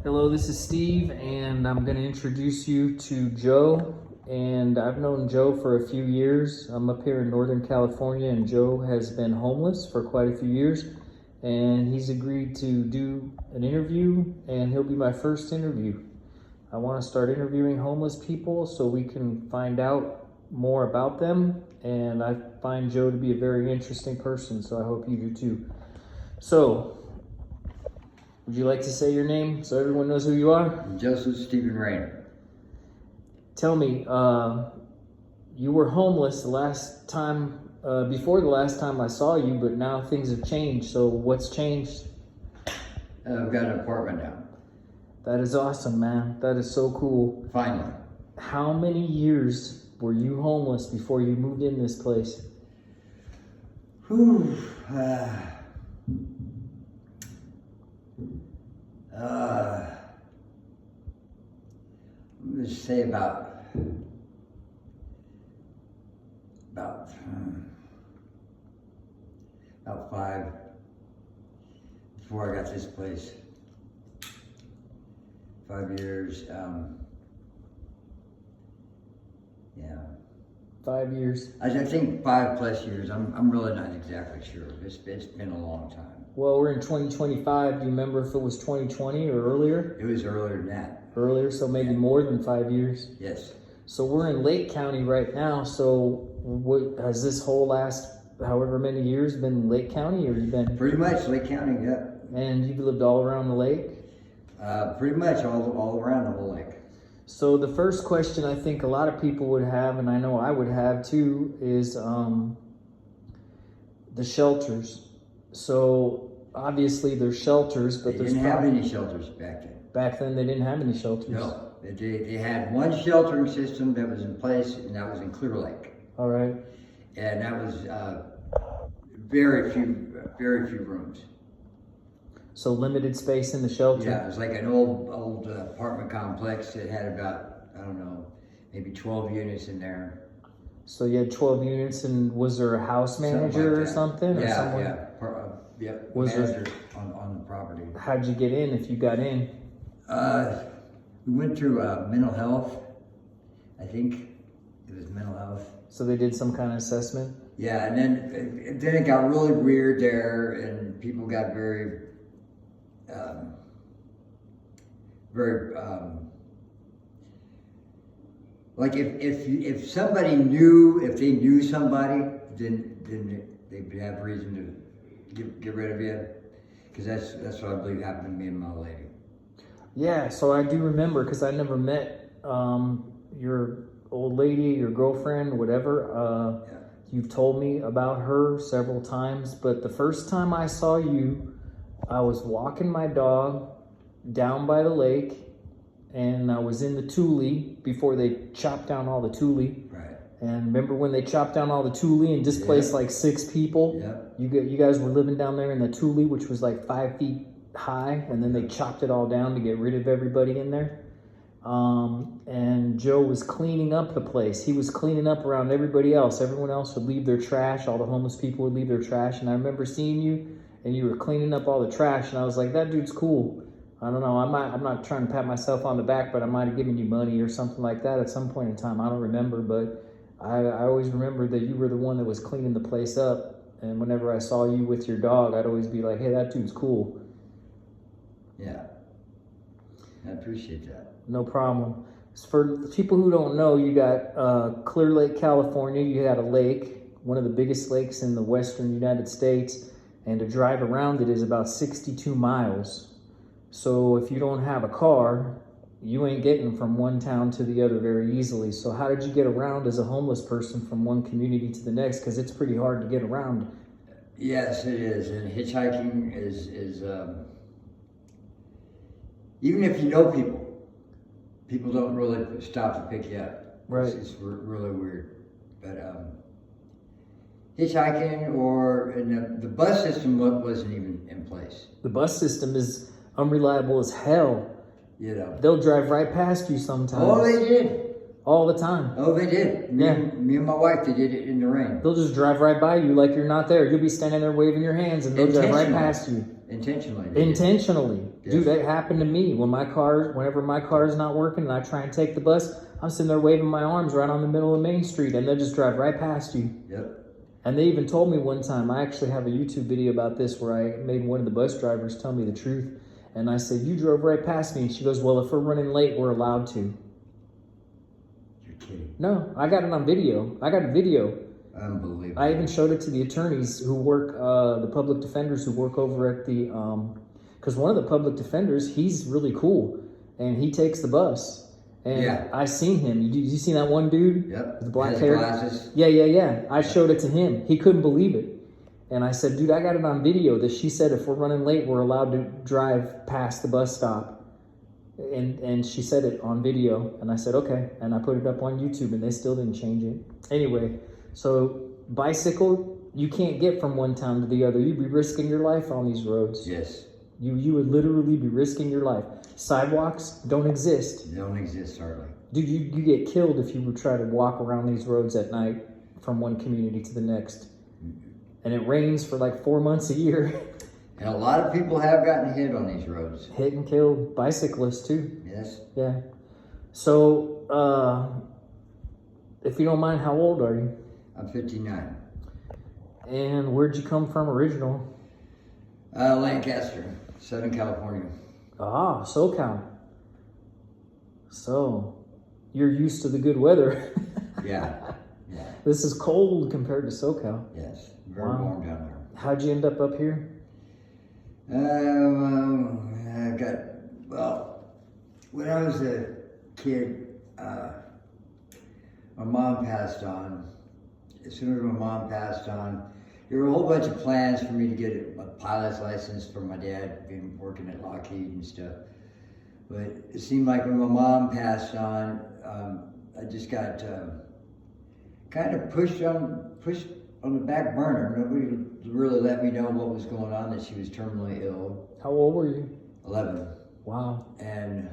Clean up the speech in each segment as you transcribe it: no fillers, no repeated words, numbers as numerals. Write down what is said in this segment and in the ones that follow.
Hello, this is Steve, and I'm going to introduce you to Joe. And I've known Joe for a few years. I'm up here in Northern California, and Joe has been homeless for quite a few years. And he's agreed to do an interview, and he'll be my first interview. I want to start interviewing homeless people so we can find out more about them. And I find Joe to be a very interesting person, so I hope you do too. So, would you like to say your name so everyone knows who you are? Joseph Stephen Rayner. Tell me, you were homeless the last time, before the last time I saw you, but now things have changed. So what's changed? I've got an apartment now. That is awesome, man. That is so cool. Finally. How many years were you homeless before you moved in this place? Whew. Let's say about five before I got this place. 5 years. Yeah. 5 years. I think 5+ years. I'm really not exactly sure. It's been a long time. Well, we're in 2025. Do you remember if it was 2020 or earlier? It was earlier than that. Earlier, so maybe more than 5 years. Yes. So we're in Lake County right now. So what has this whole last however many years been Lake County, or you been? Pretty much Lake County, yeah. And you've lived all around the lake? Pretty much all around the whole lake. So the first question I think a lot of people would have, and I know I would have too, is the shelters. So obviously there's shelters, but They didn't have any shelters back then. Back then they didn't have any shelters. No, they had one sheltering system that was in place, and that was in Clear Lake. All right. And that was very few rooms. So limited space in the shelter. Yeah, it was like an old apartment complex that had about, I don't know, maybe 12 units in there. So you had 12 units, and was there a house manager or something? Yeah, or someone? yeah. Was manager on the property. How'd you get in if you got in? We went through mental health. I think it was mental health. So they did some kind of assessment? Yeah, and then it got really weird there, and people got very like if somebody knew, if they knew somebody, then they'd have reason to get rid of you, because that's what I believe happened to me and my lady. Yeah, so I do remember, because I never met your old lady, your girlfriend, whatever. Yeah. You've told me about her several times, but the first time I saw you, I was walking my dog down by the lake, and I was in the Tule before they chopped down all the Tule. Right. And remember when they chopped down all the Tule and displaced like 6 people? Yeah. You guys were living down there in the Tule, which was like 5 feet high, and then they chopped it all down to get rid of everybody in there. And Joe was cleaning up the place. He was cleaning up around everybody else. Everyone else would leave their trash. All the homeless people would leave their trash. And I remember seeing you, and you were cleaning up all the trash. And I was like, that dude's cool. I don't know. I'm not trying to pat myself on the back, but I might have given you money or something like that at some point in time. I don't remember, but I always remember that you were the one that was cleaning the place up. And whenever I saw you with your dog, I'd always be like, hey, that dude's cool. Yeah. I appreciate that. No problem. For people who don't know, you got Clear Lake, California. You had a lake, one of the biggest lakes in the western United States, and to drive around it is about 62 miles. So if you don't have a car, you ain't getting from one town to the other very easily. So how did you get around as a homeless person from one community to the next? Because it's pretty hard to get around. Yes, it is. And hitchhiking is even if you know people don't really stop to pick you up. Right. It's really weird. But hitchhiking and the bus system wasn't even in place. The bus system is unreliable as hell. You know. They'll drive right past you sometimes. Oh, they did. all the time. Oh, they did. Me and my wife, they did it in the rain. They'll just drive right by you like you're not there. You'll be standing there waving your hands, and they'll drive right past you. Intentionally. Intentionally. Yes. Dude, that happened to me. Whenever my car is not working and I try and take the bus, I'm sitting there waving my arms right on the middle of Main Street, and they'll just drive right past you. Yep. And they even told me one time, I actually have a YouTube video about this where I made one of the bus drivers tell me the truth. And I said, you drove right past me. And she goes, well, if we're running late, we're allowed to. You're kidding. No, I got it on video. I got a video. Unbelievable. I even showed it to the attorneys who work, the public defenders who work over at the, because one of the public defenders, he's really cool. And he takes the bus. And yeah. I seen him. You seen that one dude? Yep. With the black Has hair? glasses. Yeah. I showed it to him. He couldn't believe it. And I said, dude, I got it on video that she said if we're running late, we're allowed to drive past the bus stop. And she said it on video. And I said, okay. And I put it up on YouTube, and they still didn't change it. Anyway, so bicycle, you can't get from one town to the other. You'd be risking your life on these roads. Yes. You would literally be risking your life. Sidewalks don't exist. They don't exist hardly. Dude, you get killed if you would try to walk around these roads at night from one community to the next. And it rains for like 4 months a year. And a lot of people have gotten hit on these roads. Hit and killed bicyclists too. Yes. Yeah. So, if you don't mind, how old are you? I'm 59. And where'd you come from original? Lancaster, Southern California. Ah, SoCal. So, you're used to the good weather. Yeah. This is cold compared to SoCal. Yes. Very warm down there. How'd you end up here? When I was a kid, my mom passed on. As soon as my mom passed on, there were a whole bunch of plans for me to get a pilot's license from my dad, being working at Lockheed and stuff. But it seemed like when my mom passed on, I just got kind of pushed on the back burner. Nobody really let me know what was going on, that she was terminally ill. How old were you? 11. Wow. And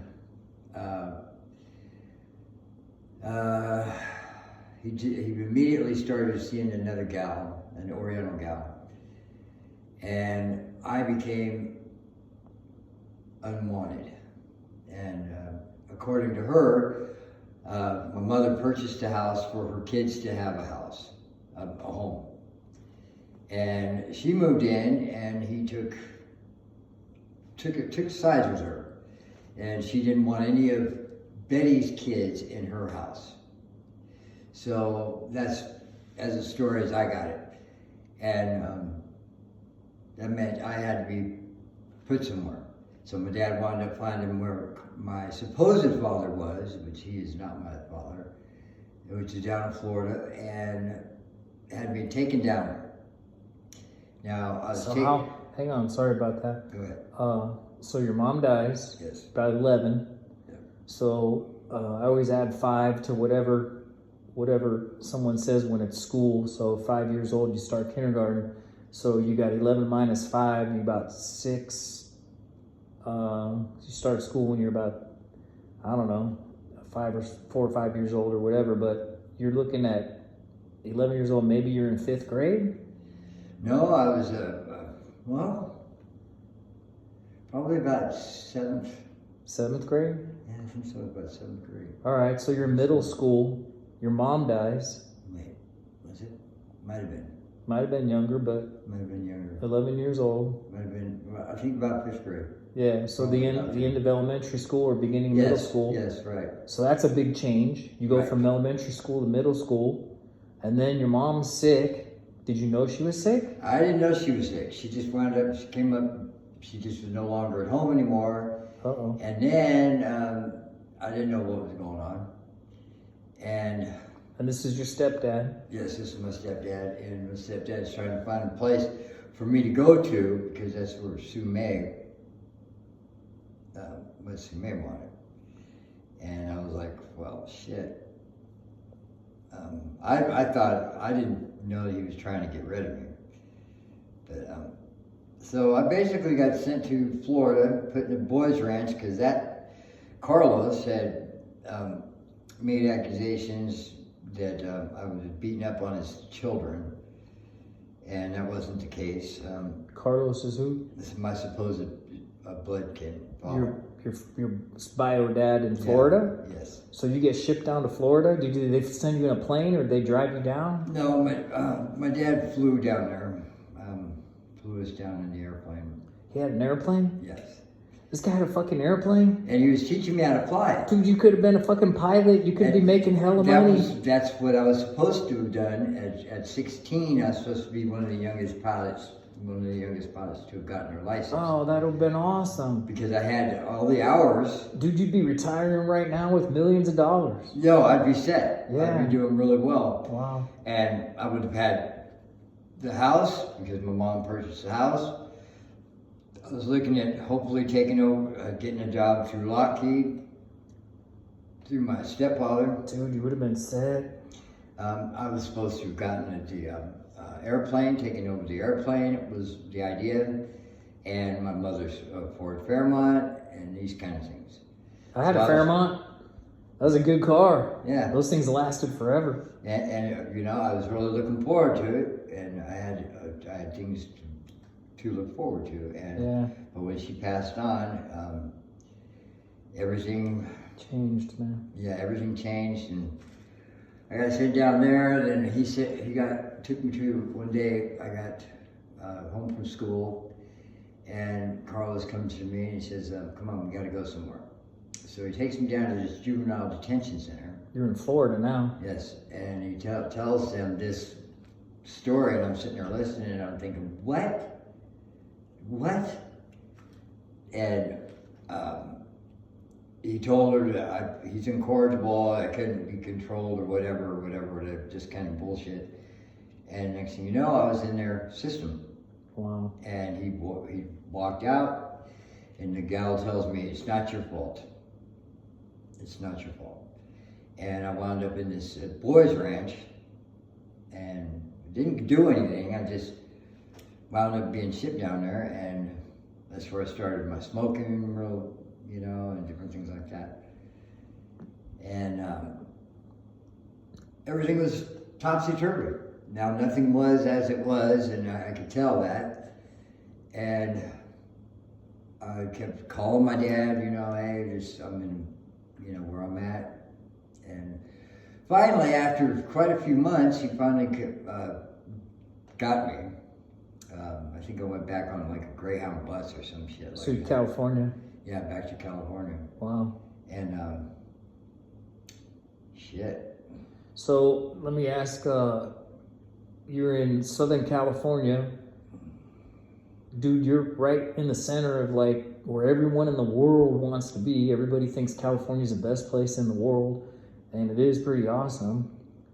he immediately started seeing another gal, an Oriental gal. And I became unwanted. And according to her, my mother purchased a house for her kids to have a house, a home. And she moved in, and he took sides with her. And she didn't want any of Betty's kids in her house. So that's as a story as I got it. And that meant I had to be put somewhere. So my dad wound up finding where my supposed father was, which he is not my father, which is down in Florida, and had me taken down there. Now, I was hang on, sorry about that. Go ahead. So your mom dies. Yes. About 11. Yeah. So I always add 5 to whatever someone says when it's school. So 5 years old, you start kindergarten. So you got 11 minus 5, you're about 6. You start school when you're about, I don't know, 4 or 5 years old or whatever. But you're looking at 11 years old. Maybe you're in 5th grade. No, I was probably about 7th. 7th grade. Yeah, I think so. About 7th grade. All right. So you're in middle school. Your mom dies. Wait, was it? Might have been. Might have been younger, but Might have been younger. 11 years old. Might have been. I think about 5th grade. Yeah. So the end of elementary school or beginning middle school. Yes, right. So that's a big change. You go from elementary school to middle school, and then your mom's sick. Did you know she was sick? I didn't know she was sick. She just wound up. She came up. She just was no longer at home anymore. Uh-oh. And then I didn't know what was going on. And this is your stepdad? Yes, this is my stepdad. And my stepdad's trying to find a place for me to go to, because that's where Sue May wanted. And I was like, well, shit. I thought, I didn't know that he was trying to get rid of me. But, so I basically got sent to Florida, put in a boys ranch, because that Carlos had made accusations that I was beating up on his children, and that wasn't the case. Carlos is who? This is my supposed blood kid. Your bio dad in Florida? Yeah, yes. So you get shipped down to Florida? Did they send you in a plane or did they drive you down? No, my dad flew down there. Flew us down in the airplane. He had an airplane? Yes. This guy had a fucking airplane? And he was teaching me how to fly it. Dude, you could have been a fucking pilot. You could be making hella money. That's what I was supposed to have done. At 16, I was supposed to be one of the youngest pilots to have gotten their license. Oh, that would have been awesome. Because I had all the hours. Dude, you'd be retiring right now with millions of dollars. No, I'd be set. Yeah. I'd be doing really well. Wow. And I would have had the house, because my mom purchased the house. I was looking at hopefully taking over, getting a job through Lockheed, through my stepfather. Dude, you would have been set. I was supposed to have gotten the airplane, taking over the airplane. It was the idea. And my mother's Ford Fairmont and these kind of things. I had a Fairmont. That was a good car. Yeah. Those things lasted forever. And you know, I was really looking forward to it. And I had things to look forward to. And Yeah. But when she passed on, everything Changed, man. Yeah, everything changed, and I got to sit down there. And then took me to one day. I got home from school, and Carlos comes to me and he says, "Come on, we got to go somewhere." So he takes me down to this juvenile detention center. You're in Florida now. Yes, and he tells them this story, and I'm sitting there listening, and I'm thinking, what? And he told her that he's incorrigible, I couldn't be controlled or whatever, just kind of bullshit. And next thing you know, I was in their system. Wow. And he walked out, and the gal tells me, "It's not your fault. It's not your fault." And I wound up in this boys' ranch, and didn't do anything. I just wound up being shipped down there, and that's where I started my smoking, and different things like that. And everything was topsy-turvy. Now, nothing was as it was, and I could tell that. And I kept calling my dad, hey, I'm in, where I'm at. And finally, after quite a few months, he finally got me. I think I went back on like a Greyhound bus or some shit. So California. Yeah, back to California. Wow. And shit. So let me ask, you're in Southern California. Dude, you're right in the center of like where everyone in the world wants to be. Everybody thinks California's the best place in the world, and it is pretty awesome.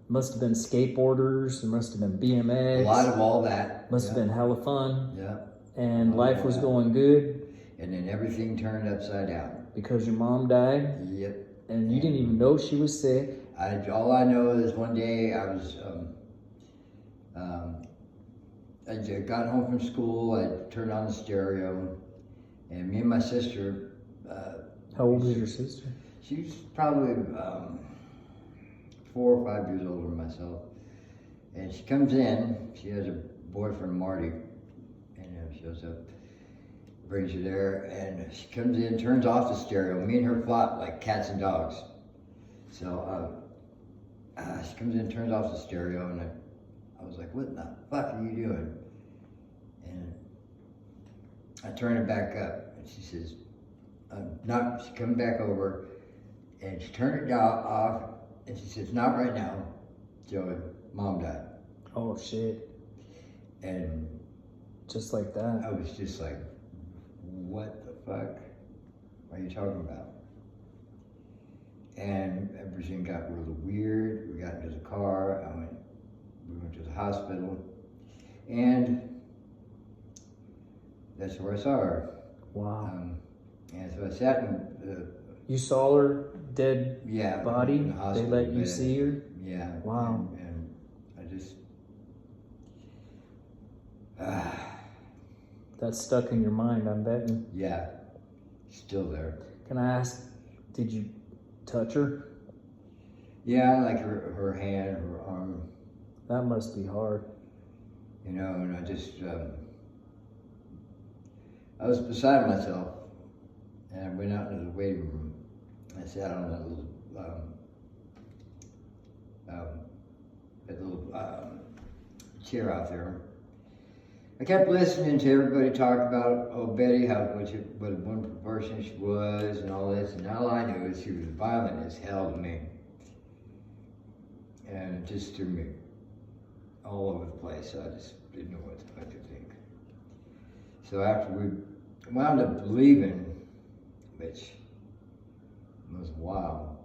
Must have been skateboarders, there must have been BMX. A lot of all that. Must have been hella fun. Yeah. And life was going good. And then everything turned upside down. Because your mom died? Yep. And you didn't even know she was sick? All I know is one day I was, I got home from school, I turned on the stereo, and me and my sister... How old was your sister? She's probably 4 or 5 years older than myself. And she comes in, she has a boyfriend, Marty, and shows up, brings her there, and she comes in, turns off the stereo. Me and her fought like cats and dogs. So she comes in, turns off the stereo, and I was like, "What the fuck are you doing?" And I turn it back up, and she says, she comes back over, and she turned it off, and she says, "Not right now, Joey, Mom died." Oh, shit. And just like that. I was just like, what the fuck are you talking about? And everything got really weird. We got into the car. We went to the hospital. And that's where I saw her. Wow. And so I sat in you saw her dead body? In the hospital they let you bed. see her? Yeah. Wow. And I just... That's stuck in your mind, I'm betting. Yeah. Still there. Can I ask, did you touch her? Yeah, like her hand, her arm, That must be hard. you know, and I was beside myself, and I went out into the waiting room. I sat on that little chair out there. I kept listening to everybody talk about, oh, Betty, what a wonderful person she was and all this, and all I knew is she was violent as hell to me. And it just threw me all over the place. I just didn't know what the fuck to think. So after we wound up leaving, which was wild.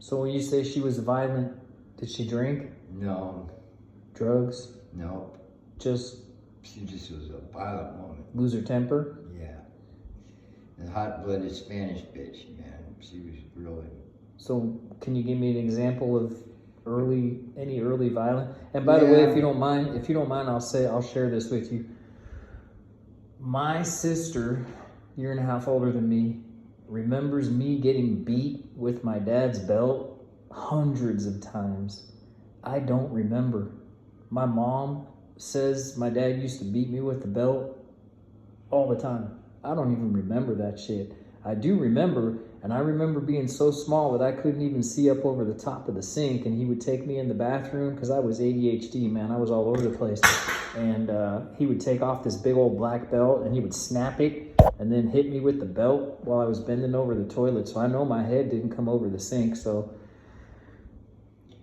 So when you say she was violent, did she drink? No, Drugs? no, Just she just was a violent woman. lose her temper? Yeah. And hot-blooded Spanish bitch, man. She was really... So can you give me an example of any early violence? And by the way, if you don't mind, I'll share this with you. My sister, year and a half older than me, remembers me getting beat with my dad's belt hundreds of times. I don't remember. My mom says my dad used to beat me with the belt all the time. I don't even remember that shit. I do remember, and I remember being so small that I couldn't even see up over the top of the sink, and he would take me in the bathroom because I was ADHD, man. I was all over the place. And he would take off this big old black belt, and he would snap it and then hit me with the belt while I was bending over the toilet. So I know my head didn't come over the sink. So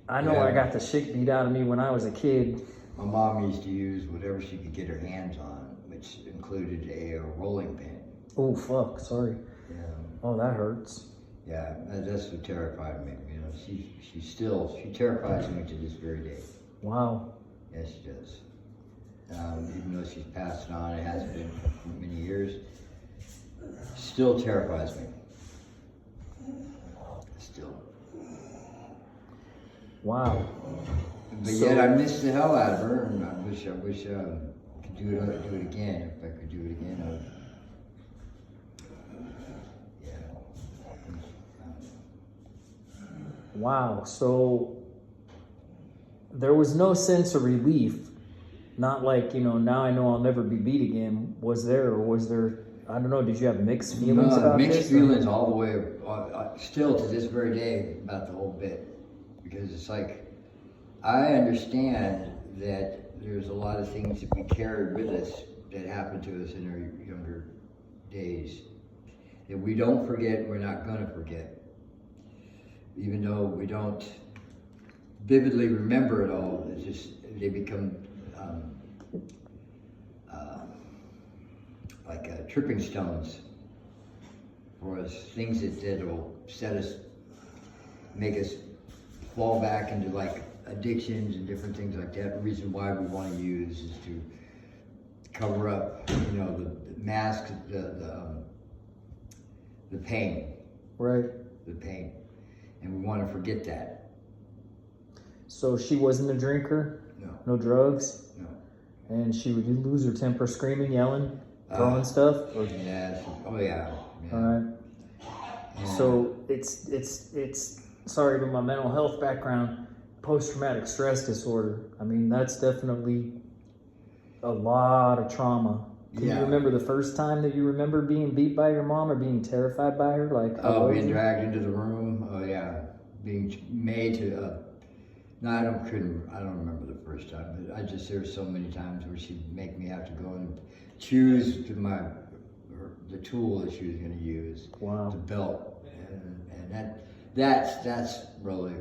I know I got the shit beat out of me when I was a kid. My mom used to use whatever she could get her hands on, which included a rolling pin. Oh, fuck, sorry. Yeah. Oh, that hurts. Yeah, that's what terrified me. You know, she terrifies me to this very day. Wow. Yes, she does. Even though she's passed on, it hasn't been for many years, still terrifies me. Still. Wow. But yet I miss the hell out of her, and I wish I could do it again. If I could do it again, I would. Wow. So there was no sense of relief. Not like, now I know I'll never be beat again. Was there, or was there, I don't know, did you have mixed feelings about mixed this? feelings all the way, still to this very day about the whole bit. Because it's like, I understand that there's a lot of things that we carried with us that happened to us in our younger days that we don't forget, we're not going to forget. Even though we don't vividly remember it all, it's just, they become like tripping stones for us, things that'll make us fall back into like addictions and different things like that. The reason why we want to use is to cover up, the mask, the pain. Right. The pain. And we want to forget that. So she wasn't a drinker? No. No drugs? No. And she would lose her temper, screaming, yelling, throwing stuff? Or... Yeah. Oh yeah. All right. Yeah. So it's sorry, but my mental health background, post-traumatic stress disorder. I mean, that's definitely a lot of trauma. Can you remember the first time that you remember being beat by your mom or being terrified by her? Being dragged into the room. Oh yeah, being made to. No, I don't remember the first time, but there were so many times where she'd make me have to go and choose the tool that she was going to use. Wow. The belt, and that's really,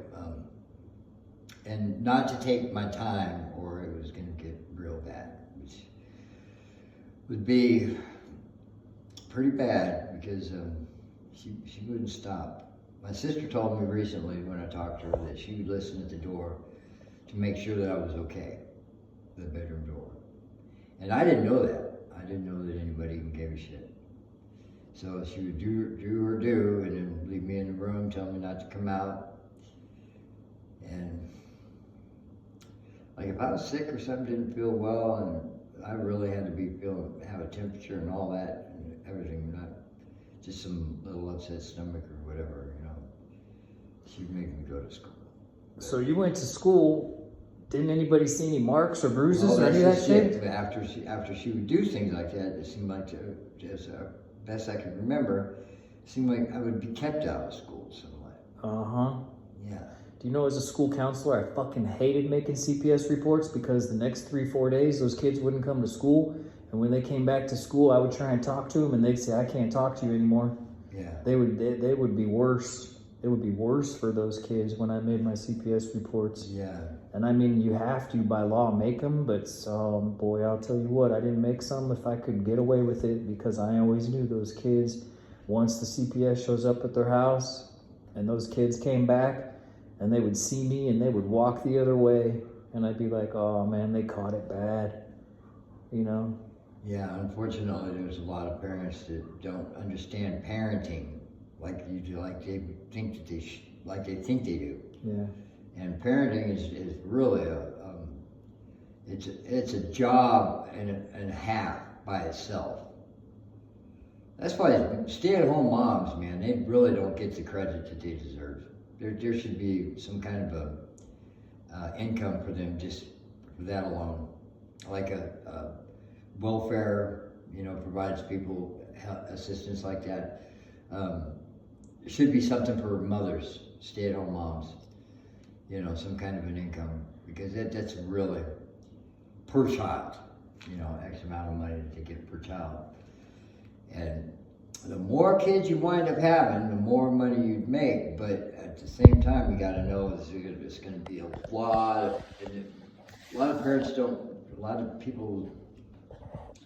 and not to take my time or it was going to get real bad, which would be pretty bad because she wouldn't stop. My sister told me recently when I talked to her that she would listen at the door to make sure that I was okay, the bedroom door. And I didn't know that. I didn't know that anybody even gave a shit. So she would do her due and then leave me in the room, tell me not to come out. And like if I was sick or something, didn't feel well, and I really had to have a temperature and all that and everything, not just some little upset stomach or whatever, she'd make me go to school. So you went to school. Didn't anybody see any marks or bruises Well, or any of that's that just shit? it. After she would do things like that, it seemed like, as best I can remember, it seemed like I would be kept out of school somewhat. Uh-huh. Yeah. Do you know, as a school counselor, I fucking hated making CPS reports because the next 3-4 days, those kids wouldn't come to school. And when they came back to school, I would try and talk to them, and they'd say, "I can't talk to you anymore." Yeah. They would be worse. It would be worse for those kids when I made my CPS reports. Yeah. And I mean, you have to by law make them, but boy, I'll tell you what, I didn't make some if I could get away with it, because I always knew those kids, once the CPS shows up at their house and those kids came back and they would see me and they would walk the other way, and I'd be like, oh man, they caught it bad, you know? Yeah, unfortunately, there's a lot of parents that don't understand parenting like you do, like they think that they think they do. Yeah. And parenting is really it's a job and a half by itself. That's why stay-at-home moms, man, they really don't get the credit that they deserve. There should be some kind of a income for them just for that alone, like a welfare, provides people assistance like that. There should be something for mothers, stay-at-home moms, some kind of an income, because that's really per child, X amount of money to get per child. And the more kids you wind up having, the more money you'd make, but at the same time, you gotta know it's gonna be a lot of parents don't, a lot of people,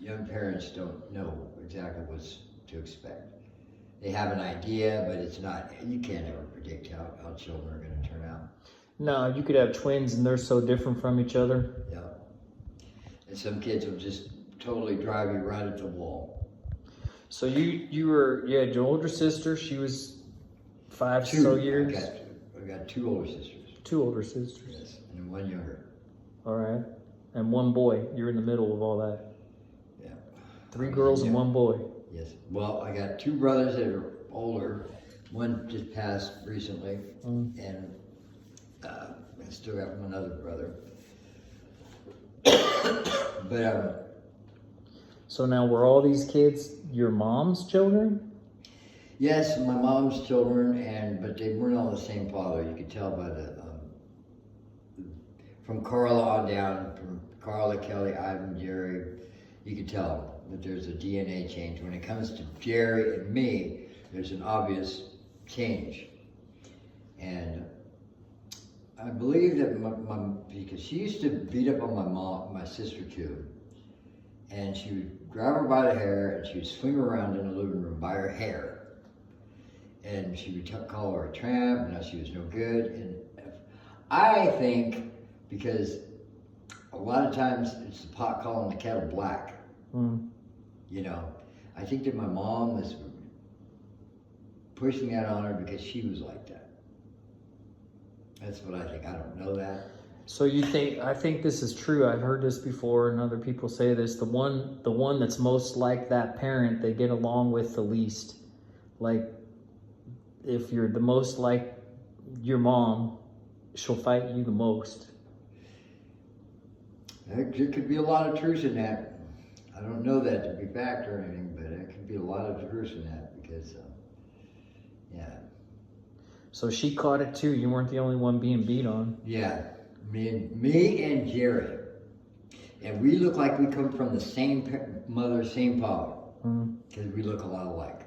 young parents don't know exactly what to expect. They have an idea, but it's not, you can't ever predict how children are gonna turn out. No, you could have twins and they're so different from each other. Yeah. And some kids will just totally drive you right at the wall. So you had your older sister, she was 5 so years? I got 2 older sisters. 2 older sisters. Yes, and 1 younger. All right. And 1 boy. You're in the middle of all that. Yeah. 3 girls and 1 boy. Yes. Well, I got 2 brothers that are older. One just passed recently, and I still got 1 other brother. But so now were all these kids your mom's children? yes, my mom's children, but they weren't all the same father. You could tell by from Carla on down, from Carla, Kelly, Ivan, Jerry, you could tell that there's a DNA change. When it comes to Jerry and me, there's an obvious change. And I believe that because she used to beat up on my sister too. And she would grab her by the hair and she would swing her around in the living room by her hair. And she would call her a tramp, and how she was no good. And I think because a lot of times it's the pot calling the kettle black. I think that my mom was pushing that on her because she was like that. That's what I think. I don't know that. So I think this is true. I've heard this before and other people say this. The one that's most like that parent, they get along with the least. Like, if you're the most like your mom, she'll fight you the most. There could be a lot of truth in that. I don't know that to be fact or anything, but there could be a lot of truth in that because, yeah. So she caught it too. You weren't the only one being beat on. Yeah, me and Jerry, and we look like we come from the same mother, same father, because we look a lot alike,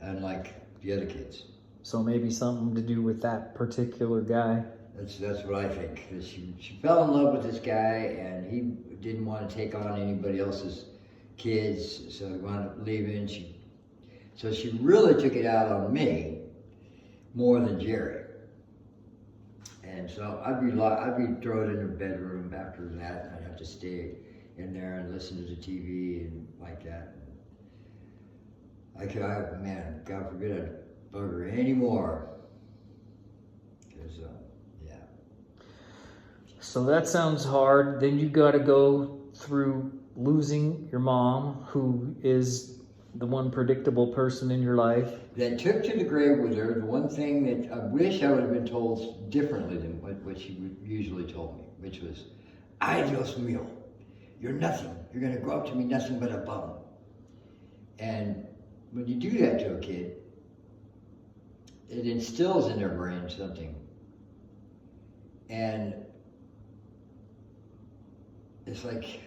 unlike the other kids. So maybe something to do with that particular guy. That's what I think. She fell in love with this guy, and he didn't want to take on anybody else's kids, so he wound up leaving. So she really took it out on me more than Jerry. And so I'd be thrown in her bedroom after that, and I'd have to stay in there and listen to the TV and like that. Man, God forbid I'd bug her anymore. Because, yeah. So that sounds hard. Then you got to go through losing your mom, who is The one predictable person in your life. That took to the grave with her. The one thing that I wish I would have been told differently than what she usually told me, which was, "Ay, Dios mío, you're nothing. You're going to grow up to be nothing but a bum." And when you do that to a kid, it instills in their brain something. And it's like,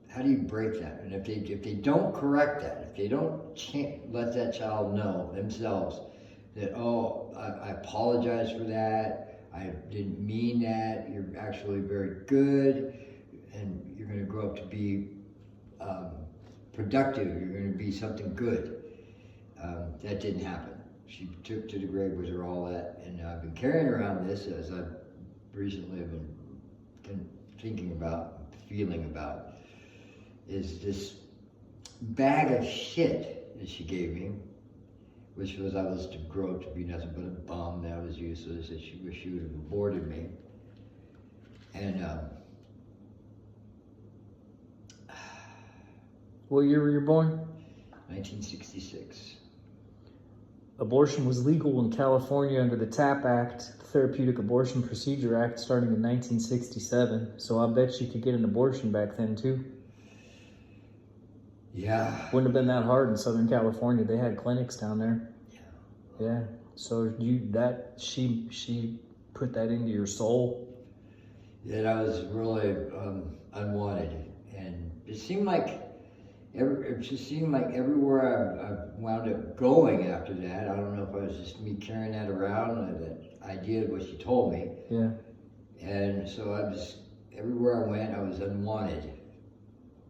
how do you break that? And if they don't correct that, if they don't let that child know themselves that, oh, I apologize for that, I didn't mean that, you're actually very good, and you're going to grow up to be productive, you're going to be something good. That didn't happen. She took to the grave with her all that, and I've been carrying around this, as I've recently been thinking about, feeling about, is this bag of shit that she gave me, which was I was to grow up to be nothing but a bum, that I was useless, that she wished she would have aborted me. And What year were you born? 1966. Abortion was legal in California under the TAP Act, Therapeutic Abortion Procedure Act, starting in 1967. So I bet you could get an abortion back then too. Yeah. Wouldn't have been that hard in Southern California. They had clinics down there. Yeah. So she put that into your soul. That I was really unwanted, and it seemed like everywhere I wound up going after that. I don't know if it was just me carrying that around, that idea of what she told me. Yeah. And so everywhere I went, I was unwanted.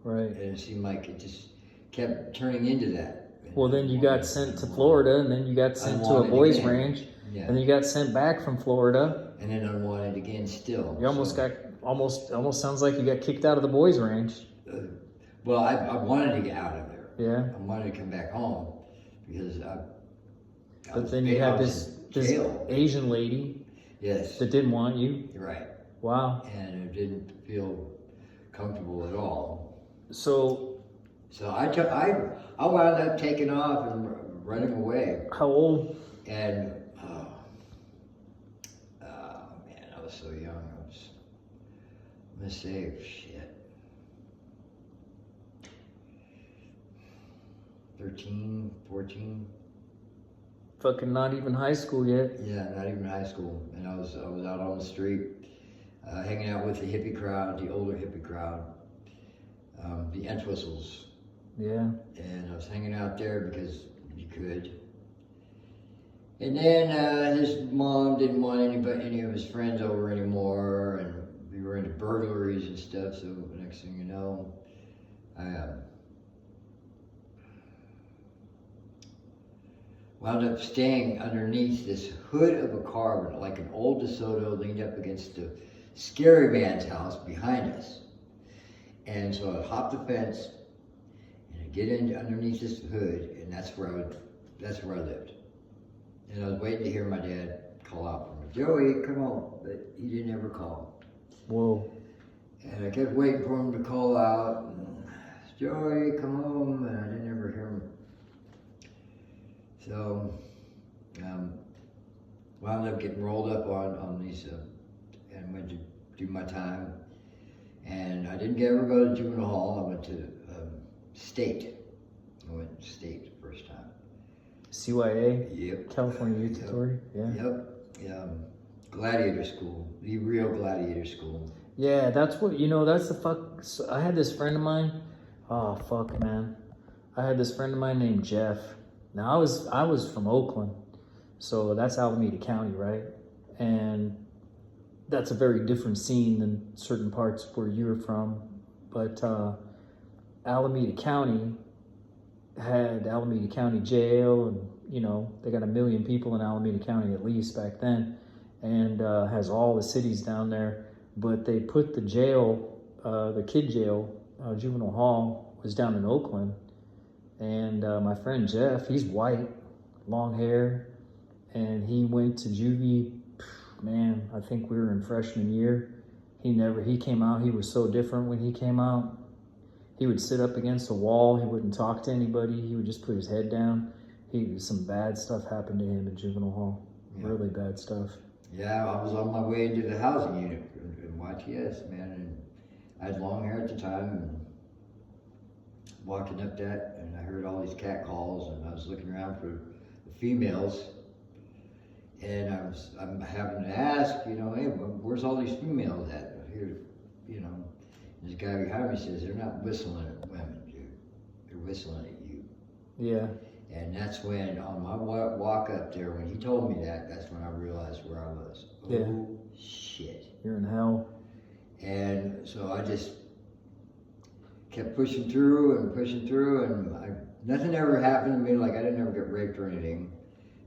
Right. And it seemed like it just kept turning into that. Well, then you got sent to Florida, and then you got sent to a boys' ranch, and then you got sent back from Florida. And then unwanted again still. You almost sounds like you got kicked out of the boys' ranch. Well, I wanted to get out of there. Yeah. I wanted to come back home because But then you had this Asian lady. Yes. That didn't want you. Right. Wow. And it didn't feel comfortable at all. So I wound up taking off and running away. How old? And man, I was so young. I'm gonna say shit. 13, 14. Fucking not even high school yet. Yeah, not even high school. And I was out on the street, hanging out with the hippie crowd, the older hippie crowd, the Entwistles. Yeah. And I was hanging out there because you could. And then his mom didn't want any of his friends over anymore, and we were into burglaries and stuff. So the next thing you know, I wound up staying underneath this hood of a car, like an old DeSoto, leaned up against the scary man's house behind us. And so I'd hop the fence and I'd get in underneath this hood, and that's where I lived. And I was waiting to hear my dad call out for me, "Joey, come home," but he didn't ever call. Whoa. And I kept waiting for him to call out, and, "Joey, come home," and I didn't ever hear him. So, wound up getting rolled up on these, and went to do my time. And I didn't ever go to juvenile hall. I went to state. I went to state the first time. CYA? Yep. California Youth Authority? Yeah. Yep. Gladiator school. The real gladiator school. Yeah, that's the fuck. So I had this friend of mine. Oh, fuck, man. I had this friend of mine named Jeff. Now, I was from Oakland. So that's Alameda County, right? And that's a very different scene than certain parts where you're from. But Alameda County had Alameda County Jail, and they got 1 million people in Alameda County at least back then, and has all the cities down there. But they put the jail, the kid jail, juvenile hall, was down in Oakland. And my friend Jeff, he's white, long hair, and he went to juvie. Man, I think we were in freshman year. He came out. He was so different when he came out. He would sit up against a wall. He wouldn't talk to anybody. He would just put his head down. Some bad stuff happened to him in juvenile hall. Yeah. Really bad stuff. Yeah, I was on my way into the housing unit in YTS, man, and I had long hair at the time, and walking up that, and I heard all these cat calls, and I was looking around for the females, and I'm having to ask, you know, hey, where's all these females at? Here, you know, this guy behind me says, they're not whistling at women, dude. They're whistling at you. Yeah. And that's when, on my walk up there, when he told me that, that's when I realized where I was. Yeah. Oh, shit. You're in hell. And so I just kept pushing through, and nothing ever happened to me. Like, I didn't ever get raped or anything.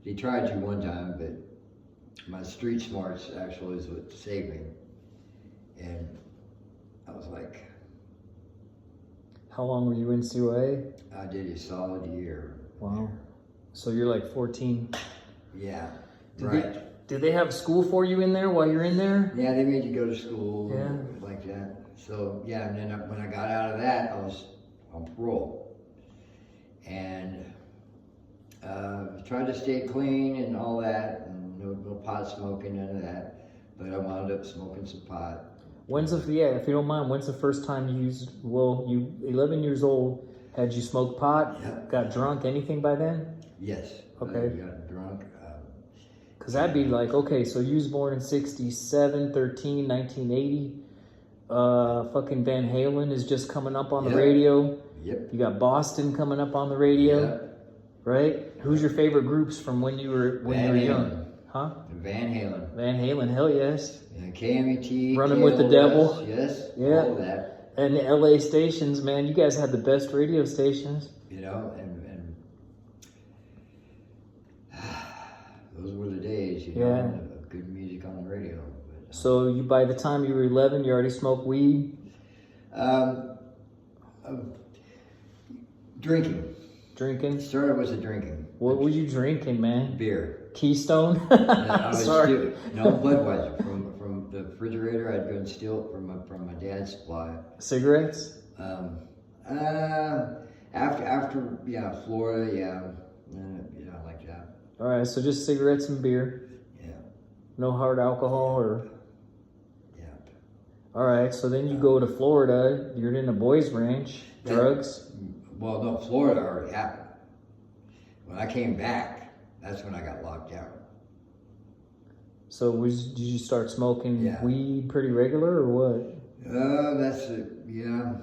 He tried to one time, but my street smarts actually is what saved me. And I was like... How long were you in CYA? I did a solid year. Wow. So you're like 14. Yeah, Did right. Did they have school for you in there while you're in there? Yeah, they made you go to school, Yeah. like that. So yeah, and then when I got out of that, I was on parole, and tried to stay clean and all that, and no pot smoking, none of that. But I wound up smoking some pot. If you don't mind, when's the first time you used? Well, you 11 years old. Had you smoked pot? Yeah. Got drunk? Anything by then? Yes. Okay. I got drunk. Because that'd be like, okay, so you was born in 67, 13, 1980. Fucking Van Halen is just coming up on the Yep. radio. Yep. You got Boston coming up on the radio, Yep. right? Who's your favorite groups from when you were young? Huh? Van Halen. Van Halen, hell yes. KMET. Running with the Devil. Yes. Yeah. All of that. And the LA stations, man, you guys had the best radio stations. You know, and those were the days, you know, Yeah. of good music on the radio. But, So you, by the time you were 11, you already smoked weed? Drinking. Drinking? Started with the drinking. What were you drinking, man? Beer. Keystone? I was Sorry. No, Budweiser. From the refrigerator, I'd go and steal it from my dad's supply. Cigarettes? After Florida, yeah, like that. All right, so just cigarettes and beer. Yeah, No hard alcohol or... yeah. All right, so then you go to Florida. You're in a boys' ranch. Drugs? Well, no, Florida already happened. When I came back, that's when I got locked down. So did you start smoking Yeah. weed pretty regular or what? That's it. Yeah,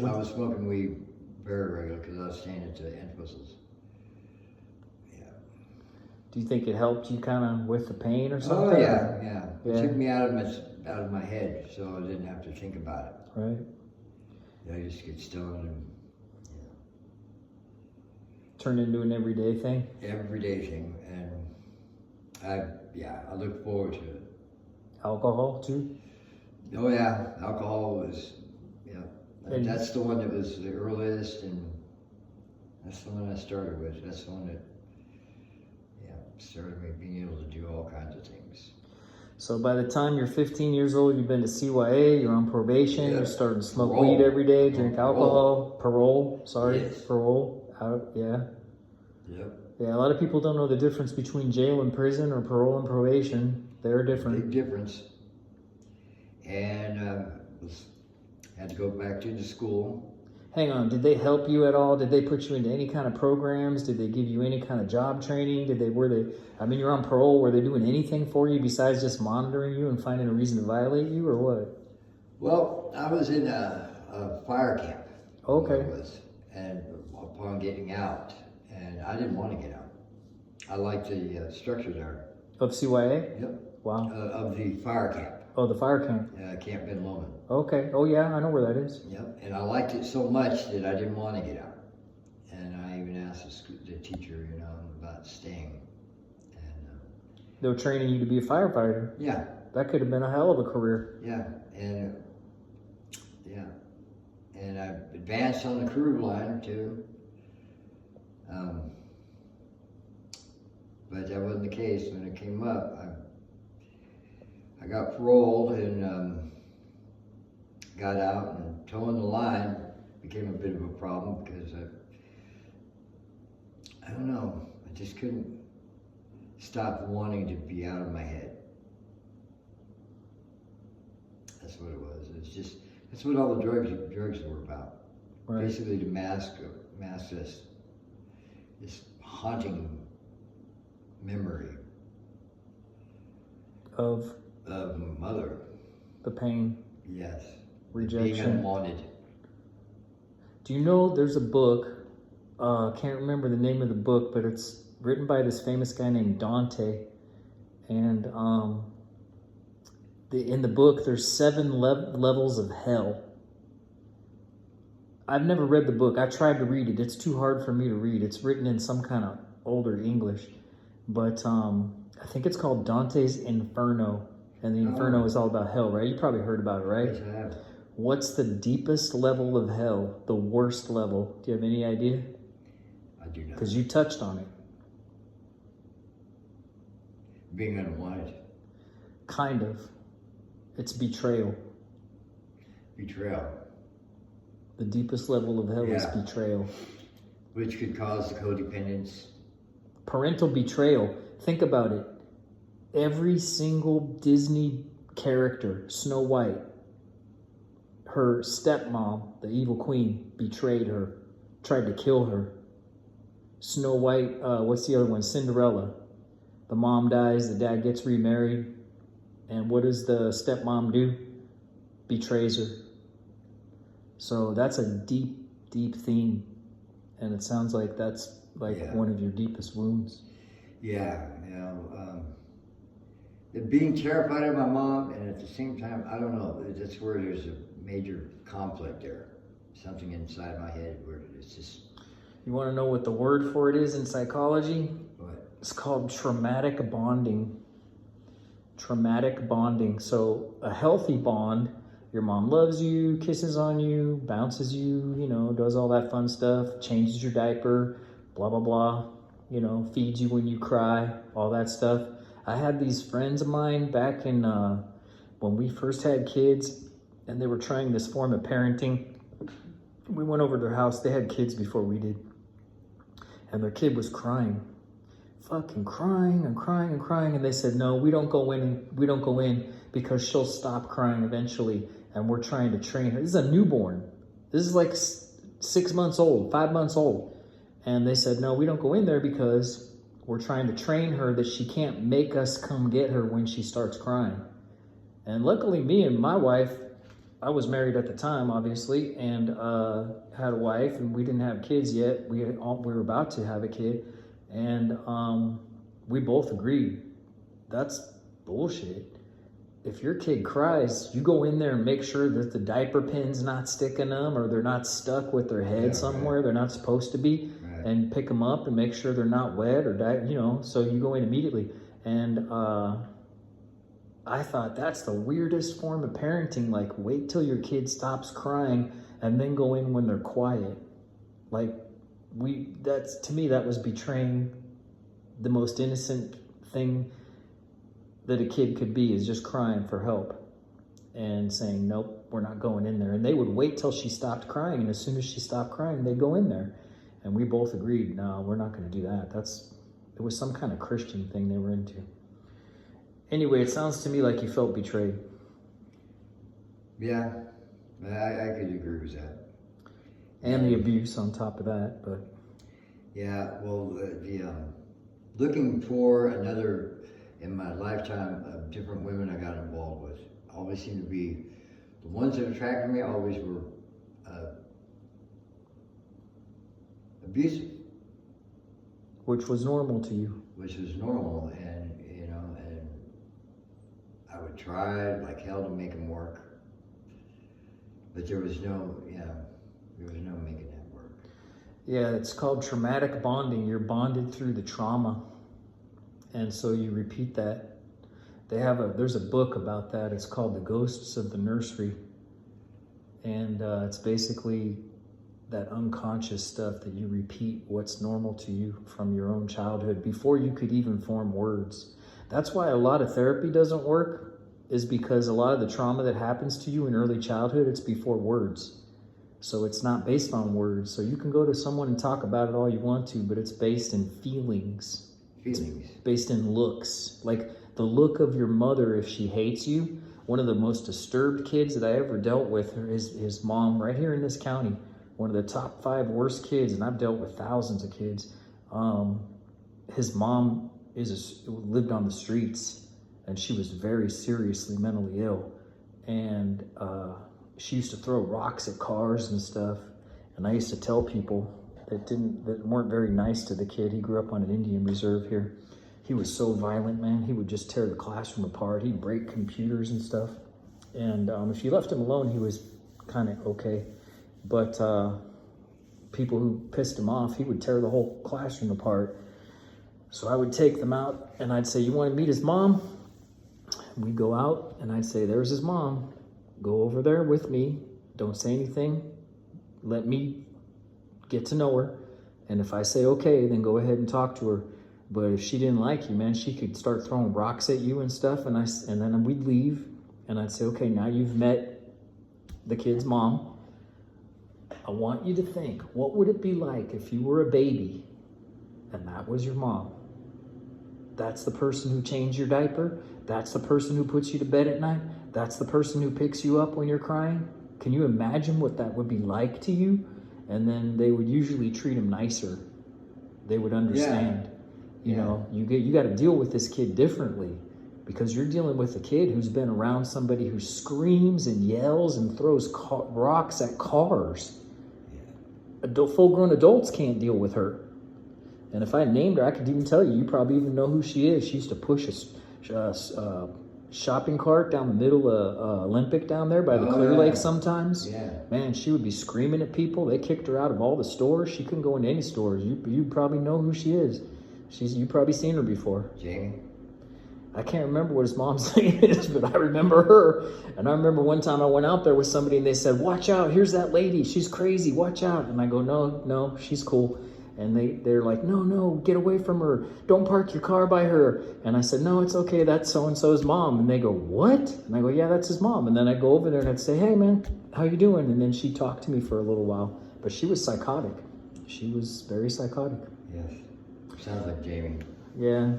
I was smoking weed very regular because I was staying at the Entwistles. Yeah. Do you think it helped you kind of with the pain or Oh something? yeah. Yeah. It took me out of my head, so I didn't have to think about it. Right. I just get stoned and Turned into an everyday thing? everyday thing, and I look forward to it. Alcohol too? Oh yeah, alcohol was, And- that's the one that was the earliest, and that's the one I started with. That's the one that, started me being able to do all kinds of things. So by the time you're 15 years old, you've been to CYA, you're on probation, Yeah. you're starting to smoke Parole. weed every day, drink Parole. alcohol, Yes. parole. Yeah. Yep. Yeah, a lot of people don't know the difference between jail and prison or parole and probation. They're different. Big difference. And had to go back to the school. Hang on, did they help you at all? Did they put you into any kind of programs? Did they give you any kind of job training? You're on parole, were they doing anything for you besides just monitoring you and finding a reason to violate you or what? Well, I was in a fire camp. Okay. And upon getting out, and I didn't want to get out. I liked the structure there. Of CYA? Yep. Wow. Of the fire camp. Oh, the fire camp. Camp Ben Lomond. Okay. Oh yeah, I know where that is. Yep. And I liked it so much that I didn't want to get out. And I even asked the teacher, about staying. And They were training you to be a firefighter. yeah, That could have been a hell of a career. yeah, and I advanced on the crew line too. But that wasn't the case when it came up. I got paroled and got out and towing the line. became a bit of a problem because I don't know, I just couldn't stop wanting to be out of my head. That's what it was. It's just, that's what all the drugs were about. Right. Basically to mask this haunting memory Of mother. the pain, Yes. rejection. Being unwanted. Do you know there's a book, can't remember the name of the book, but it's written by this famous guy named Dante. And in the book, there's 7 levels of hell. I've never read the book. I tried to read it. It's too hard for me to read. It's written in some kind of older English. But I think it's called Dante's Inferno. And the Inferno is all about hell, right? You probably heard about it, right? Yes, I have. What's the deepest level of hell? The worst level? Do you have any idea? I do not. Because you touched on it. Being unwanted. Kind of. It's betrayal. Betrayal. The deepest level of hell is Yeah. betrayal. Which could cause codependence. Parental betrayal. Think about it. Every single Disney character, Snow White, her stepmom, the evil queen, betrayed her, tried to kill her. Snow White, what's the other one? Cinderella. The mom dies, the dad gets remarried, and what does the stepmom do? Betrays her. So that's a deep, deep theme, and it sounds like that's like one of your deepest wounds. Yeah, being terrified of my mom, and at the same time, I don't know, that's where there's a major conflict there. Something inside my head where it's just... You want to know what the word for it is in psychology? What? It's called traumatic bonding. Traumatic bonding. So a healthy bond, your mom loves you, kisses on you, bounces you, does all that fun stuff, changes your diaper, blah, blah, blah, feeds you when you cry, all that stuff. I had these friends of mine back in when we first had kids, and they were trying this form of parenting. We went over to their house. They had kids before we did. And their kid was crying. Fucking crying and crying and crying. And they said, no, we don't go in because she'll stop crying eventually. And we're trying to train her. This is a newborn. This is like 6 months old, 5 months old. And they said, no, we don't go in there because we're trying to train her that she can't make us come get her when she starts crying. And luckily, me and my wife, I was married at the time, obviously, and had a wife, and we didn't have kids yet. We were about to have a kid, and we both agreed that's bullshit. If your kid cries, you go in there and make sure that the diaper pin's not sticking them, or they're not stuck with their head somewhere they're not supposed to be, and pick them up and make sure they're not wet or so you go in immediately. And I thought that's the weirdest form of parenting. Like, wait till your kid stops crying and then go in when they're quiet. Like, to me, that was betraying the most innocent thing that a kid could be, is just crying for help and saying, nope, we're not going in there. And they would wait till she stopped crying. And as soon as she stopped crying, they'd go in there. And we both agreed, no, we're not going to do that. It was some kind of Christian thing they were into. Anyway, it sounds to me like you felt betrayed. Yeah, I could agree with that. And the abuse on top of that, but... Yeah, well, looking for another, in my lifetime, of different women I got involved with, always seemed to be, the ones that attracted me always were abusive. Which was normal to you. Which was normal, and I would try like hell to make them work, but there was no making that work. Yeah, it's called traumatic bonding. You're bonded through the trauma, and so you repeat that. There's a book about that. It's called The Ghosts of the Nursery, and it's basically that unconscious stuff that you repeat what's normal to you from your own childhood before you could even form words. That's why a lot of therapy doesn't work, is because a lot of the trauma that happens to you in early childhood, it's before words. So it's not based on words. So you can go to someone and talk about it all you want to, but it's based in feelings. Feelings. It's based in looks. Like the look of your mother if she hates you. One of the most disturbed kids that I ever dealt with is his mom right here in this county. One of the top 5 worst kids, and I've dealt with thousands of kids. His mom lived on the streets, and she was very seriously mentally ill. And she used to throw rocks at cars and stuff. And I used to tell people that weren't very nice to the kid. He grew up on an Indian reserve here. He was so violent, man. He would just tear the classroom apart. He'd break computers and stuff. And if you left him alone, he was kind of okay. But people who pissed him off, he would tear the whole classroom apart. So I would take them out and I'd say, you want to meet his mom? We'd go out and I'd say, there's his mom. Go over there with me. Don't say anything. Let me get to know her. And if I say okay, then go ahead and talk to her. But if she didn't like you, man, she could start throwing rocks at you and stuff. And then we'd leave. And I'd say, okay, now you've met the kid's mom. I want you to think, what would it be like if you were a baby and that was your mom? That's the person who changed your diaper. That's the person who puts you to bed at night. That's the person who picks you up when you're crying. Can you imagine what that would be like to you? And then they would usually treat him nicer. They would understand. You know, you got to deal with this kid differently because you're dealing with a kid who's been around somebody who screams and yells and throws rocks at cars. Full-grown adults can't deal with her. And if I named her, I could even tell you, you probably even know who she is. She used to push a shopping cart down the middle of Olympic down there by the Clear Lake sometimes. Yeah. Man, she would be screaming at people. They kicked her out of all the stores. She couldn't go into any stores. You probably know who she is. You probably seen her before. Jamie? I can't remember what his mom's name is, but I remember her. And I remember one time I went out there with somebody and they said, watch out, here's that lady. She's crazy, watch out. And I go, no, she's cool. And they're like, no, get away from her. Don't park your car by her. And I said, no, it's okay. That's so-and-so's mom. And they go, what? And I go, yeah, that's his mom. And then I go over there and I'd say, hey, man, how you doing? And then she talked to me for a little while. But she was psychotic. She was very psychotic. Yes. Sounds like Jamie. Yeah.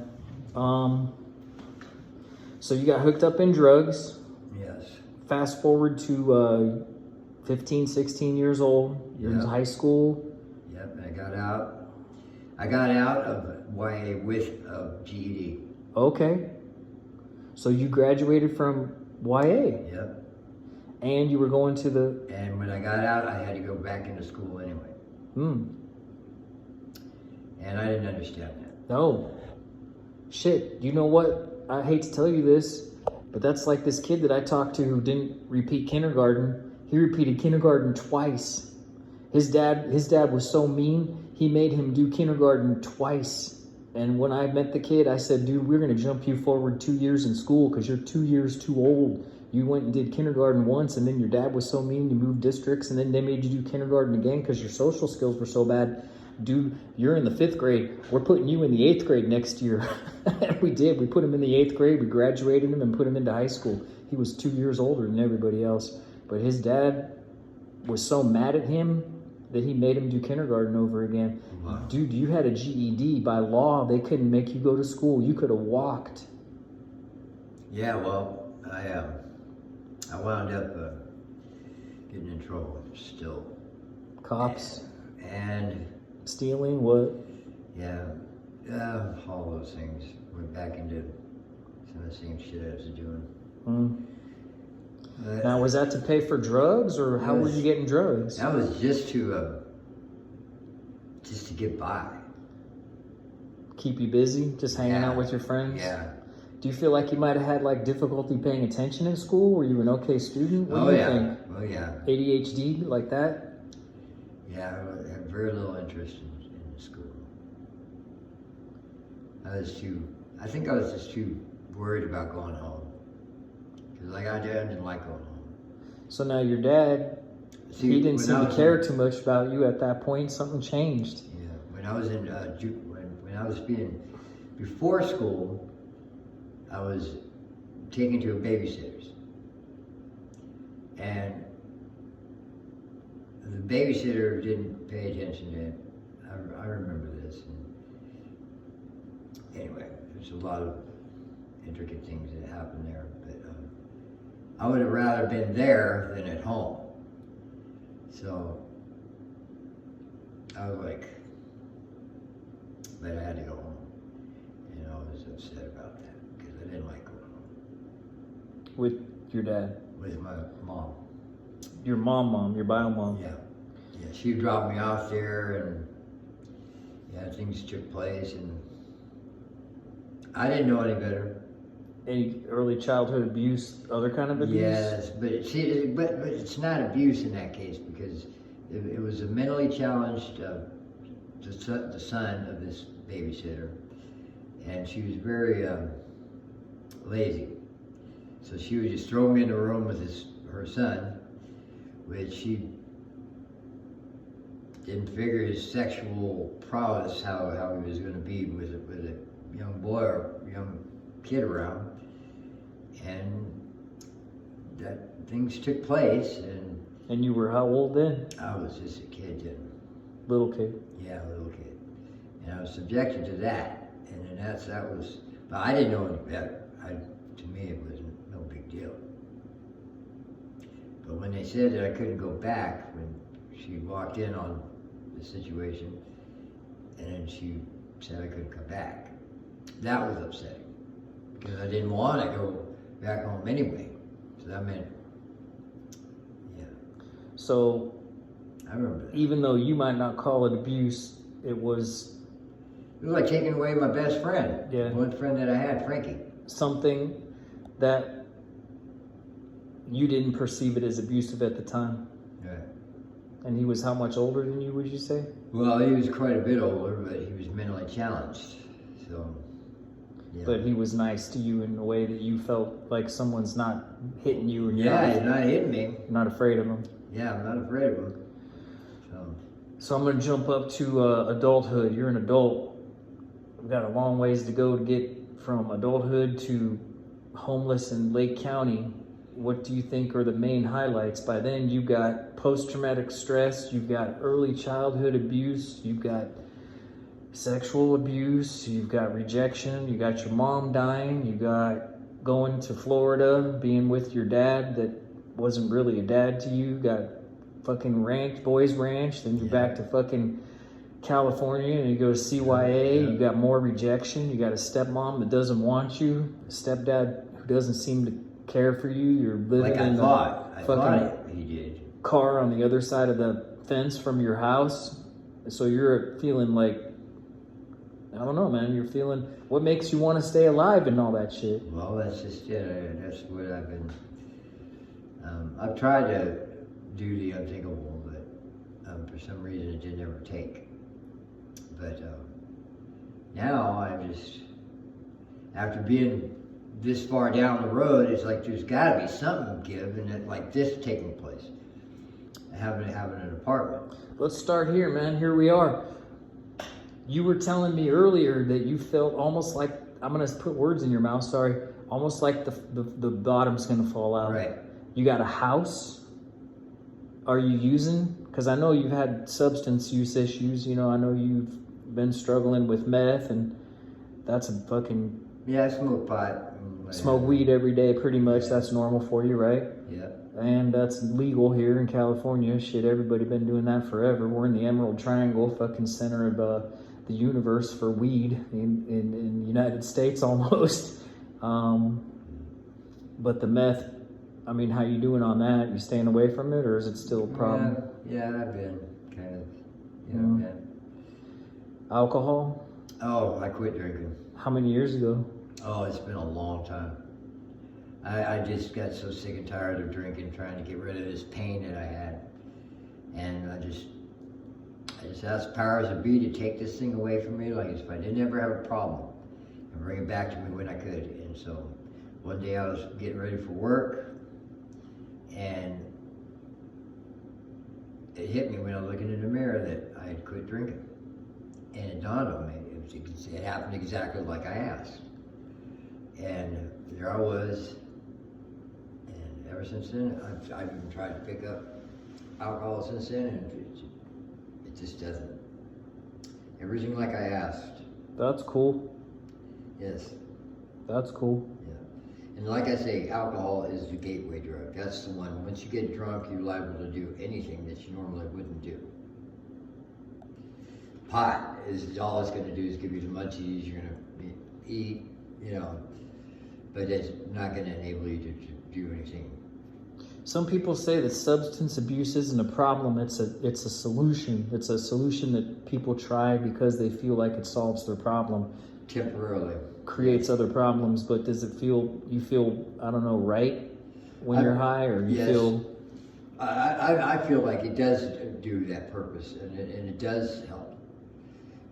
So you got hooked up in drugs. Yes. Fast forward to 15, 16 years old. You're in high school. Yep, and I got out of YA with a GED. Okay. So you graduated from YA. Yep. And you were going to the... And when I got out, I had to go back into school anyway. And I didn't understand that. No. Shit, you know what? I hate to tell you this, but that's like this kid that I talked to who didn't repeat kindergarten. He repeated kindergarten twice. His dad was so mean, he made him do kindergarten twice. And when I met the kid, I said, dude, we're going to jump you forward 2 years in school because you're 2 years too old. You went and did kindergarten once, and then your dad was so mean, you moved districts, and then they made you do kindergarten again because your social skills were so bad. Dude, you're in the 5th grade. We're putting you in the 8th grade next year. And we did. We put him in the 8th grade. We graduated him and put him into high school. He was 2 years older than everybody else. But his dad was so mad at him that he made him do kindergarten over again. Wow. Dude, you had a GED. By law, they couldn't make you go to school. You could have walked. Yeah, well, I wound up getting in trouble still. Cops. And stealing, what? Yeah, all those things. Went back into some of the same shit I was doing. Now, was that to pay for drugs, or how were you getting drugs? That was just to get by. Keep you busy, just hanging out with your friends? Yeah. Do you feel like you might have had like difficulty paying attention in school? Were you an okay student? What do you think? Oh yeah. ADHD, like that? Yeah, I had very little interest in school. I think I was just too worried about going home. Because I didn't like going home. So now your dad, he didn't seem to care too much about you at that point. Something changed. Yeah, when I was before school, I was taken to a babysitter's. And the babysitter didn't pay attention to it. I remember this. And anyway, there's a lot of intricate things that happened there, but I would have rather been there than at home. So I was like, but I had to go home, and I was upset about that because I didn't like going home With your dad? with my mom. Your mom, your bio mom? Yeah, she dropped me off there, and yeah, things took place, and I didn't know any better. Any early childhood abuse, other kind of abuse? Yes, but see, but it's not abuse in that case because it was a mentally challenged the son of this babysitter, and she was very lazy. So she would just throw me in the room with her son, which she didn't figure his sexual prowess, how he was going to be with a young boy or young kid around, and that things took place, And you were how old then? I was just a kid then. Little kid. Yeah, a little kid, and I was subjected to that, and then that was. But I didn't know any better. To me, it was no big deal. But when they said that I couldn't go back, when she walked in on the situation, and then she said I couldn't come back, that was upsetting because I didn't want to go back home anyway. So that meant, yeah. So I remember that. even though you might not call it abuse, it was like taking away my best friend. Yeah. One friend that I had, Frankie. something that you didn't perceive it as abusive at the time. Yeah. And he was how much older than you, would you say? Well, he was quite a bit older, but he was mentally challenged. So, yeah. But he was nice to you in a way that you felt like someone's not hitting you and Yeah, he's not hitting me. you're not afraid of him. Yeah, I'm not afraid of him. So I'm going to jump up to adulthood. You're an adult. We've got a long ways to go to get from adulthood to homeless in Lake County. What do you think are the main highlights? By then, you've got post-traumatic stress, you've got early childhood abuse, you've got sexual abuse, you've got rejection, you got your mom dying, you got going to Florida, being with your dad that wasn't really a dad to you, got fucking ranch, boys ranch, then you're back to fucking California and you go to CYA, you got more rejection, you got a stepmom that doesn't want you, a stepdad who doesn't seem to care for you, you're living Like I in thought fucking he did. car on the other side of the fence from your house. So you're feeling like, I don't know, man, you're feeling, what makes you want to stay alive and all that shit? Well, that's just it. That's what I've been. I've tried to do the unthinkable, but for some reason it didn't ever take. But now I'm just, after being this far down the road, it's like there's got to be something give, and it, like this taking place, having an apartment. Let's start here, man. Here we are. You were telling me earlier that you felt almost like, I'm going to put words in your mouth, sorry, almost like the bottom's going to fall out. Right. You got a house. Are you using? Because I know you've had substance use issues. You know, I know you've been struggling with meth, and that's a fucking... Yeah, I smoke pot. Smoke weed every day, pretty much. That's normal for you, right? Yeah. And that's legal here in California. Shit, everybody been doing that forever. We're in the Emerald Triangle, fucking center of the universe for weed in the United States almost. But the meth, I mean, how you doing on that? You staying away from it, or is it still a problem? Yeah, I've been kind of, yeah. Alcohol? Oh, I quit drinking. How many years ago? Oh, it's been a long time. I just got so sick and tired of drinking, trying to get rid of this pain that I had. And I just asked powers that be to take this thing away from me, like if I didn't ever have a problem, and bring it back to me when I could. And so one day I was getting ready for work, and it hit me when I was looking in the mirror that I had quit drinking. And it dawned on me, it happened exactly like I asked. And there I was, and ever since then, I've even tried to pick up alcohol since then, and it just doesn't. Everything like I asked. That's cool. Yes. That's cool. Yeah. And like I say, alcohol is the gateway drug. That's the one. Once you get drunk, you're liable to do anything that you normally wouldn't do. Pot is all it's going to do is give you the munchies. You're going to eat, you know, but it's not going to enable you to do anything. Some people say that substance abuse isn't a problem, it's a solution. It's a solution that people try because they feel like it solves their problem. Temporarily. Creates other problems, but does it you feel, I don't know, right when you're high, or you yes. feel... I feel like it does do that purpose, and it does help.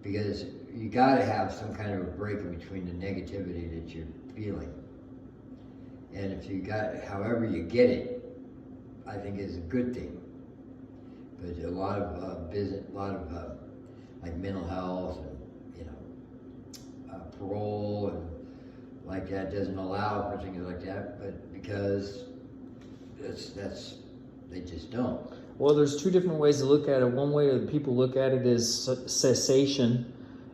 Because you got to have some kind of a break in between the negativity that you're feeling. And if you got, however you get it, I think is a good thing. But a lot of business, a lot of like mental health and, you know, parole and like that doesn't allow for things like that. But because they just don't. Well, there's two different ways to look at it. One way that people look at it is cessation.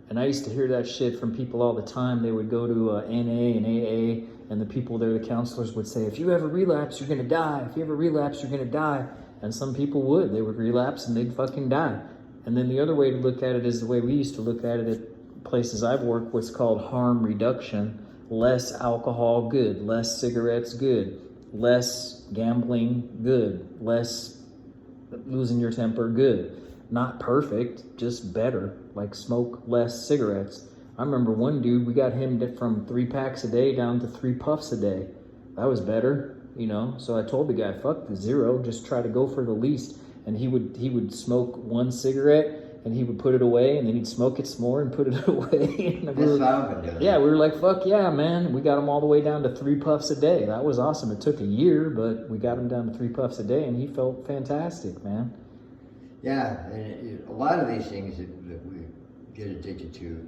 And I used to hear that shit from people all the time. They would go to NA and AA, and the people there, the counselors, would say, if you ever relapse, you're going to die. If you ever relapse, you're going to die. And some people would. They would relapse and they'd fucking die. And then the other way to look at it is the way we used to look at it at places I've worked, what's called harm reduction. Less alcohol, good. Less cigarettes, good. Less gambling, good. Less losing your temper, good. Not perfect, just better. Like smoke less cigarettes. I remember one dude, we got him from 3 packs a day down to 3 puffs a day. That was better, you know? So I told the guy, fuck the 0, just try to go for the least. And he would smoke 1 cigarette, and he would put it away, and then he'd smoke it some more and put it away. And That's what I've been doing. Yeah, we were like, fuck yeah, man. We got him all the way down to 3 puffs a day. That was awesome. It took a year, but we got him down to 3 puffs a day, and he felt fantastic, man. Yeah, and a lot of these things that we get addicted to,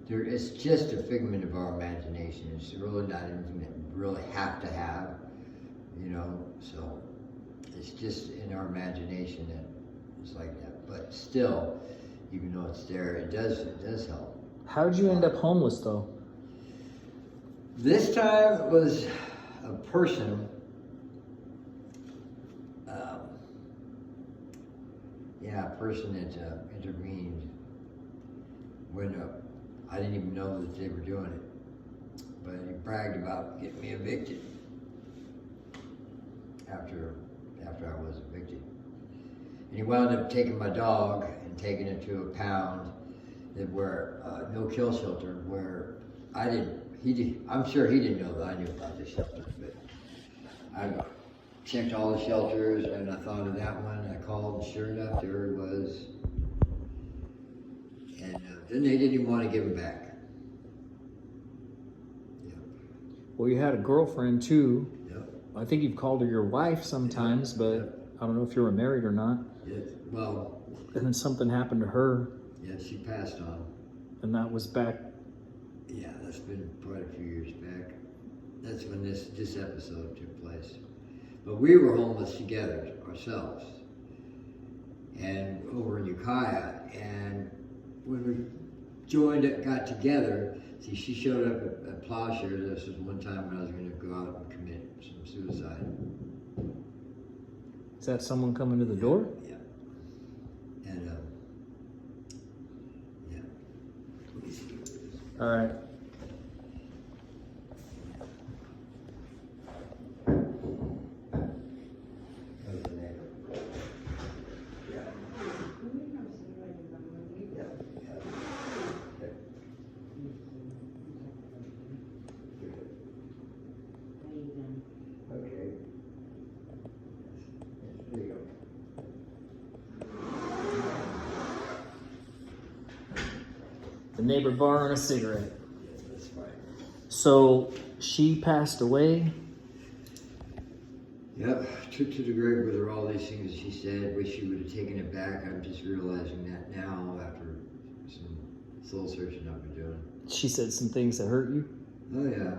it's just a figment of our imagination. It's really not anything that we really have to have, you know. So it's just in our imagination that it's like that. But still, even though it's there, it does help. How'd you end up homeless, though? This time it was a person. A person that intervened when I didn't even know that they were doing it, but he bragged about getting me evicted after I was evicted. And he wound up taking my dog and taking it to a pound where no-kill shelter, where I'm sure he didn't know that I knew about this shelter, but I checked all the shelters, and I thought of that one. I called, and sure enough, there it was. And then they didn't even want to give him back. Yep. Well, you had a girlfriend, too. Yep. I think you've called her your wife sometimes, but Yep. I don't know if you were married or not. Yes. Well. And then something happened to her. Yeah, she passed on. And that was back. Yeah, that's been quite a few years back. That's when this episode took place. But we were homeless together ourselves, and over in Ukiah. And when we got together. See, she showed up at Plowshare. This was one time when I was going to go out and commit some suicide. Is that someone coming to the door? Yeah. And yeah. Let me see. All right. The neighbor borrowing a cigarette. Yes, that's right. So she passed away. Yep, took to the grave with her all these things she said. Wish she would have taken it back. I'm just realizing that now after some soul searching I've been doing. She said some things that hurt you. Oh yeah.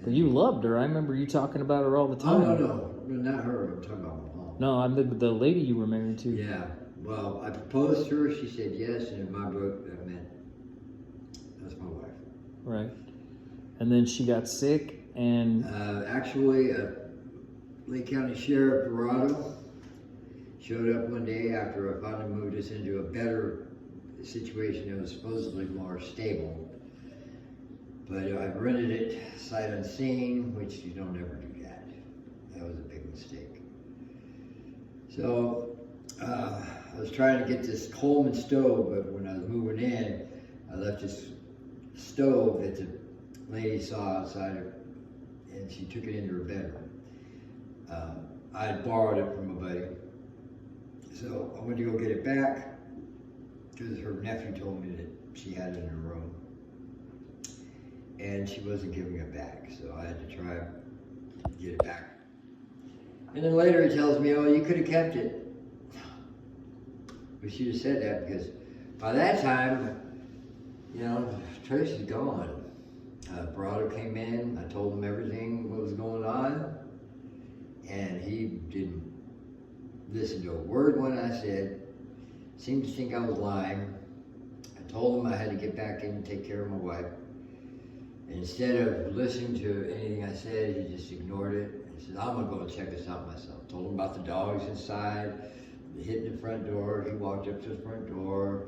But you loved her. I remember you talking about her all the time. Oh no. not her. I'm talking about my mom. No, I'm the lady you were married to. Yeah. Well, I proposed to her. She said yes, and in my book, that meant that's my wife. Right. And then she got sick, and Actually, Lake County Sheriff Dorado showed up one day after I finally moved us into a better situation that was supposedly more stable. But I rented it sight unseen, which you don't ever do that. That was a big mistake. So I was trying to get this Coleman stove, but when I was moving in, I left this stove that the lady saw outside, and she took it into her bedroom. I had borrowed it from a buddy, so I went to go get it back because her nephew told me that she had it in her room, and she wasn't giving it back, so I had to try to get it back. And then later he tells me, "Oh, you could have kept it." We should have said that, because by that time, you know, Tracy's gone. Dorado came in, I told him everything what was going on, and he didn't listen to a word when I said. Seemed to think I was lying. I told him I had to get back in and take care of my wife. And instead of listening to anything I said, he just ignored it and said, "I'm gonna go check this out myself." Told him about the dogs inside, hitting the front door. He walked up to the front door.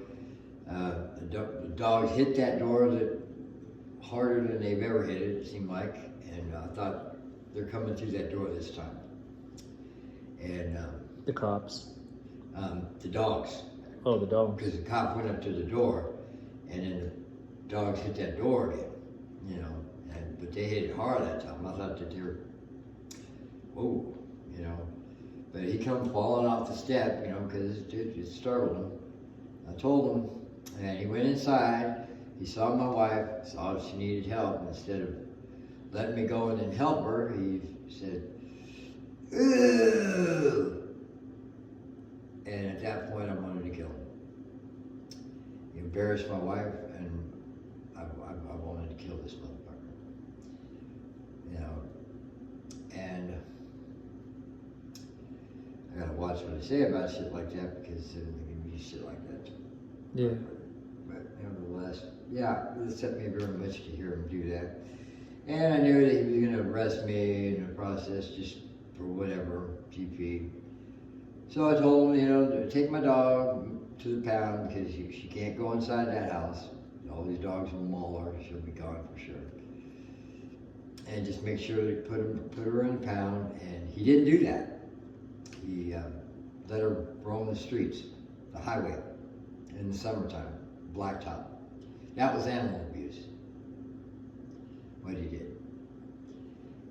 The dogs hit that door harder than they've ever hit it, it seemed like. And I thought, they're coming through that door this time. And the cops. the dogs. Oh, the dogs. Because the cop went up to the door, and then the dogs hit that door again, you know. But they hit it hard that time. I thought that they were, whoa, you know. But he come falling off the step, you know, because it startled him. I told him, and he went inside. He saw my wife, saw she needed help. Instead of letting me go in and help her, he said, "Ugh." And at that point, I wanted to kill him. He embarrassed my wife, and I wanted to kill this motherfucker. You know, and I gotta watch what I say about shit like that, because they can use shit like that. Yeah. But nevertheless, yeah, it upset me very much to hear him do that. And I knew that he was gonna arrest me in the process, just for whatever, GP. So I told him, you know, to take my dog to the pound, because she can't go inside that house. All these dogs will maul her, she'll be gone for sure. And just make sure to put her in the pound, and he didn't do that. He let her roam the streets, the highway, in the summertime, blacktop. That was animal abuse, what he did.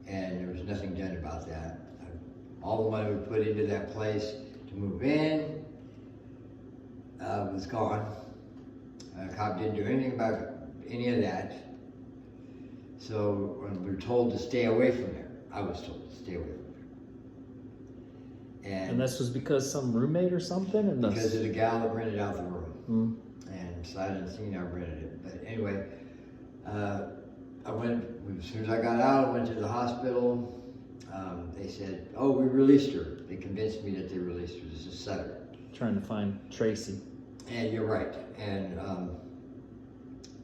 And there was nothing done about that. All the money we put into that place to move in was gone. Cop didn't do anything about any of that. So when we were told to stay away from there, I was told to stay away from there. And this was because some roommate or something? And because of the gal that rented out the room. Mm. And sight unseen, I rented it. But anyway, I went, as soon as I got out, I went to the hospital. They said, "Oh, we released her." They convinced me that they released her. This is Sutter. Trying to find Tracy. And you're right. And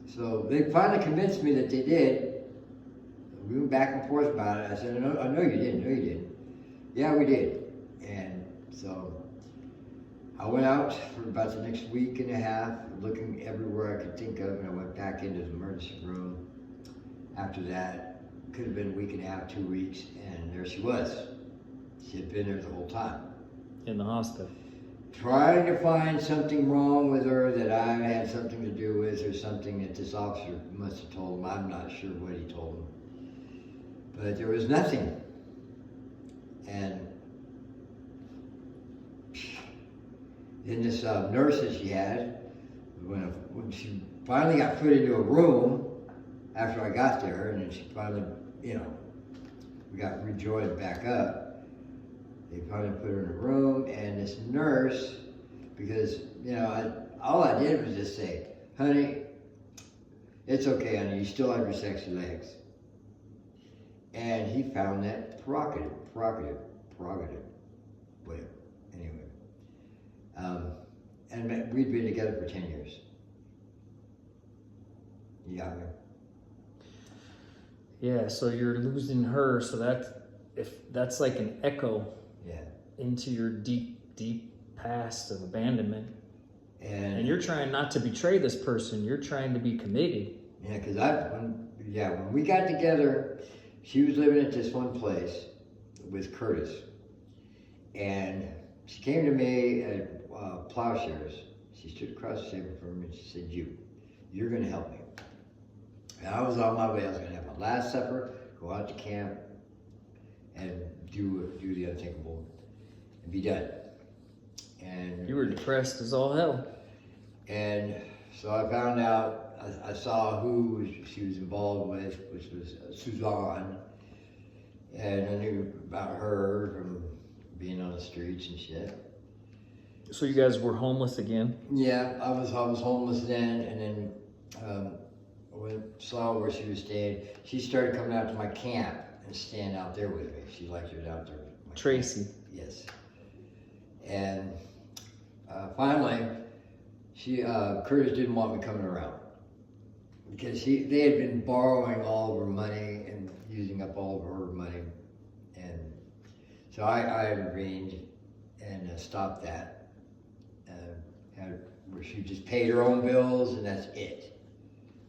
so they finally convinced me that they did. We went back and forth about it. I said, I know you didn't. No, you didn't. Yeah, we did. And so I went out for about the next week and a half, looking everywhere I could think of, and I went back into the emergency room. After that, could have been a week and a half, 2 weeks, and there she was. She had been there the whole time. In the hospital. Trying to find something wrong with her that I had something to do with, or something that this officer must have told him. I'm not sure what he told him. But there was nothing. And then this nurse that she had, when she finally got put into a room after I got there, and then she finally, you know, we got rejoined back up. They finally put her in a room, and this nurse, because, you know, all I did was just say, "Honey, it's okay, honey, you still have your sexy legs." And he found that provocative. prerogative. Whatever. Anyway. And we'd been together for 10 years. You got me? Yeah, so you're losing her, so that's like an echo Yeah. into your deep, deep past of abandonment. And you're trying not to betray this person. You're trying to be committed. yeah, because when we got together, she was living at this one place with Curtis. And she came to me at Plowshares. She stood across the table from me and she said, you're going to help me. And I was on my way. I was going to have my last supper, go out to camp, and do the unthinkable, and be done. And You were depressed as all hell. And so I found out, I saw who she was involved with, which was Suzanne. And I knew about her from being on the streets and shit. So you guys were homeless again? Yeah, I was homeless then, and then when I saw where she was staying, she started coming out to my camp and staying out there with me. She liked it out there. Tracy. Yes. And finally, Curtis didn't want me coming around because they had been borrowing all of her money and using up all of her money, and so I intervened and stopped that. Where she just paid her own bills and that's it,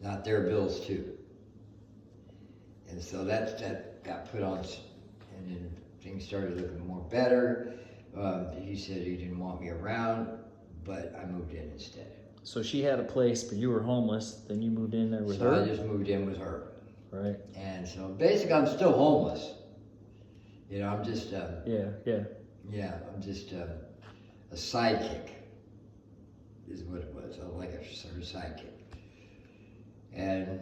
not their bills too. And so that got put on, and then things started looking more better. He said he didn't want me around, but I moved in instead. So she had a place, but you were homeless. Then you moved in there with her? I just moved in with her. Right. And so basically I'm still homeless. You know, I'm just, Yeah. I'm just a sidekick, is what it was. I was like a sort of sidekick. And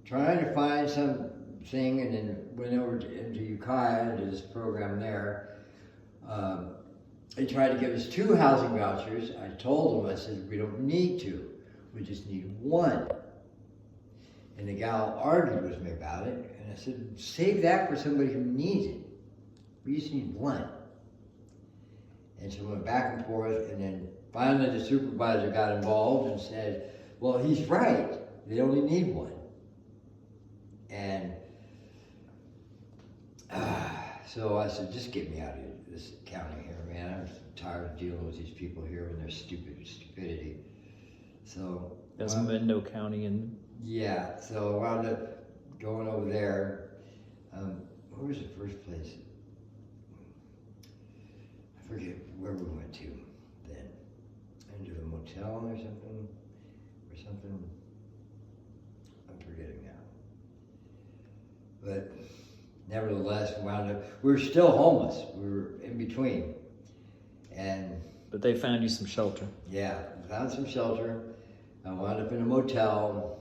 trying to find something, and then went over into Ukiah, to this program there. They tried to give us 2 housing vouchers. I told them, I said, we don't need 2. We just need 1. And the gal argued with me about it. And I said, save that for somebody who needs it. We just need 1. And so we went back and forth. And then finally the supervisor got involved and said, well, he's right. They only need 1. And so I said, just get me out of this county here, man. I'm tired of dealing with these people here and their stupidity. So That's Mendo County. And yeah, so I wound up going over there. Where was the first place? I forget where we went to then. Into the motel or something. I'm forgetting now. But nevertheless, we were still homeless. We were in between. But they found you some shelter. Yeah, found some shelter. I wound up in a motel.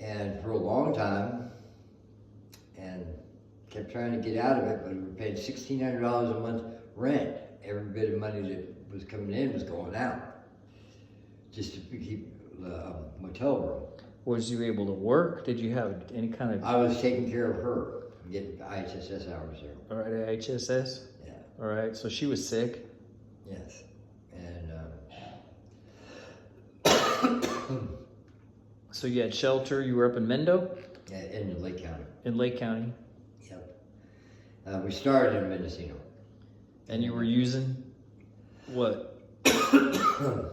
And for a long time, and kept trying to get out of it, but we were paying $1,600 a month rent. Every bit of money that was coming in was going out, just to keep the motel room. Was you able to work? Did you have any kind of... I was taking care of her, getting IHSS hours there. All right, HSS? Yeah. All right, so she was sick? Yes. And so you had shelter, you were up in Mendo? yeah, in Lake County. In Lake County. Yep. We started in Mendocino. And you were using what?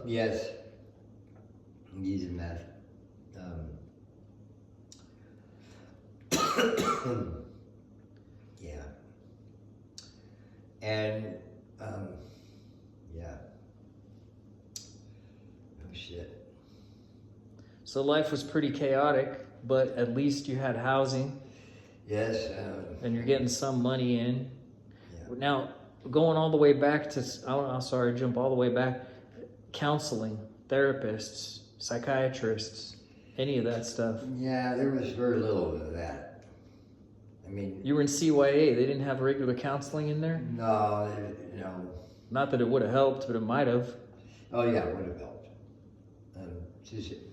Yes. I'm using meth. Yeah. And, yeah. Oh, shit. So life was pretty chaotic, but at least you had housing. Yes. And you're getting some money in. Yeah. Now, going all the way back to, jump all the way back, counseling, therapists, psychiatrists, any of that stuff. Yeah, there was very little of that. I mean... You were in CYA. They didn't have regular counseling in there? No. Not that it would have helped, but it might have. Oh, yeah, it would have helped.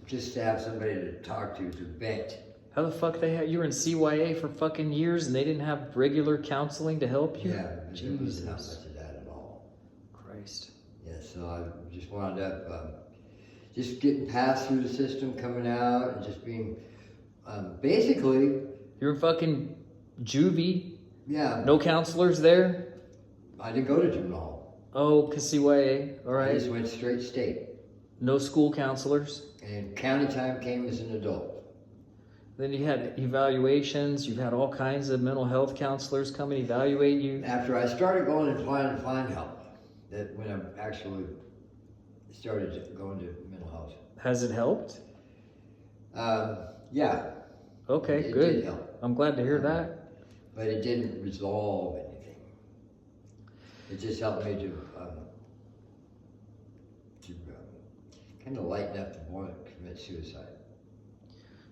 Just to have somebody to talk to vent. How the fuck you were in CYA for fucking years and they didn't have regular counseling to help you? Yeah, it wasn't Jesus. much of that at all. Christ. Yeah, so I just wound up just getting passed through the system, coming out, and just being basically. You're fucking juvie. Yeah. No counselors there? I didn't go to juvenile hall. Oh, cause CYA. All right. I just went straight state. No school counselors. And county time came as an adult. Then you had evaluations. You've had all kinds of mental health counselors come and evaluate you. After I started going and trying to find help, that when I actually started going to mental health. Has it helped? Yeah. Okay, it good. did help. I'm glad to hear that. But it didn't resolve anything. It just helped me to kind of lighten up the want to commit suicide.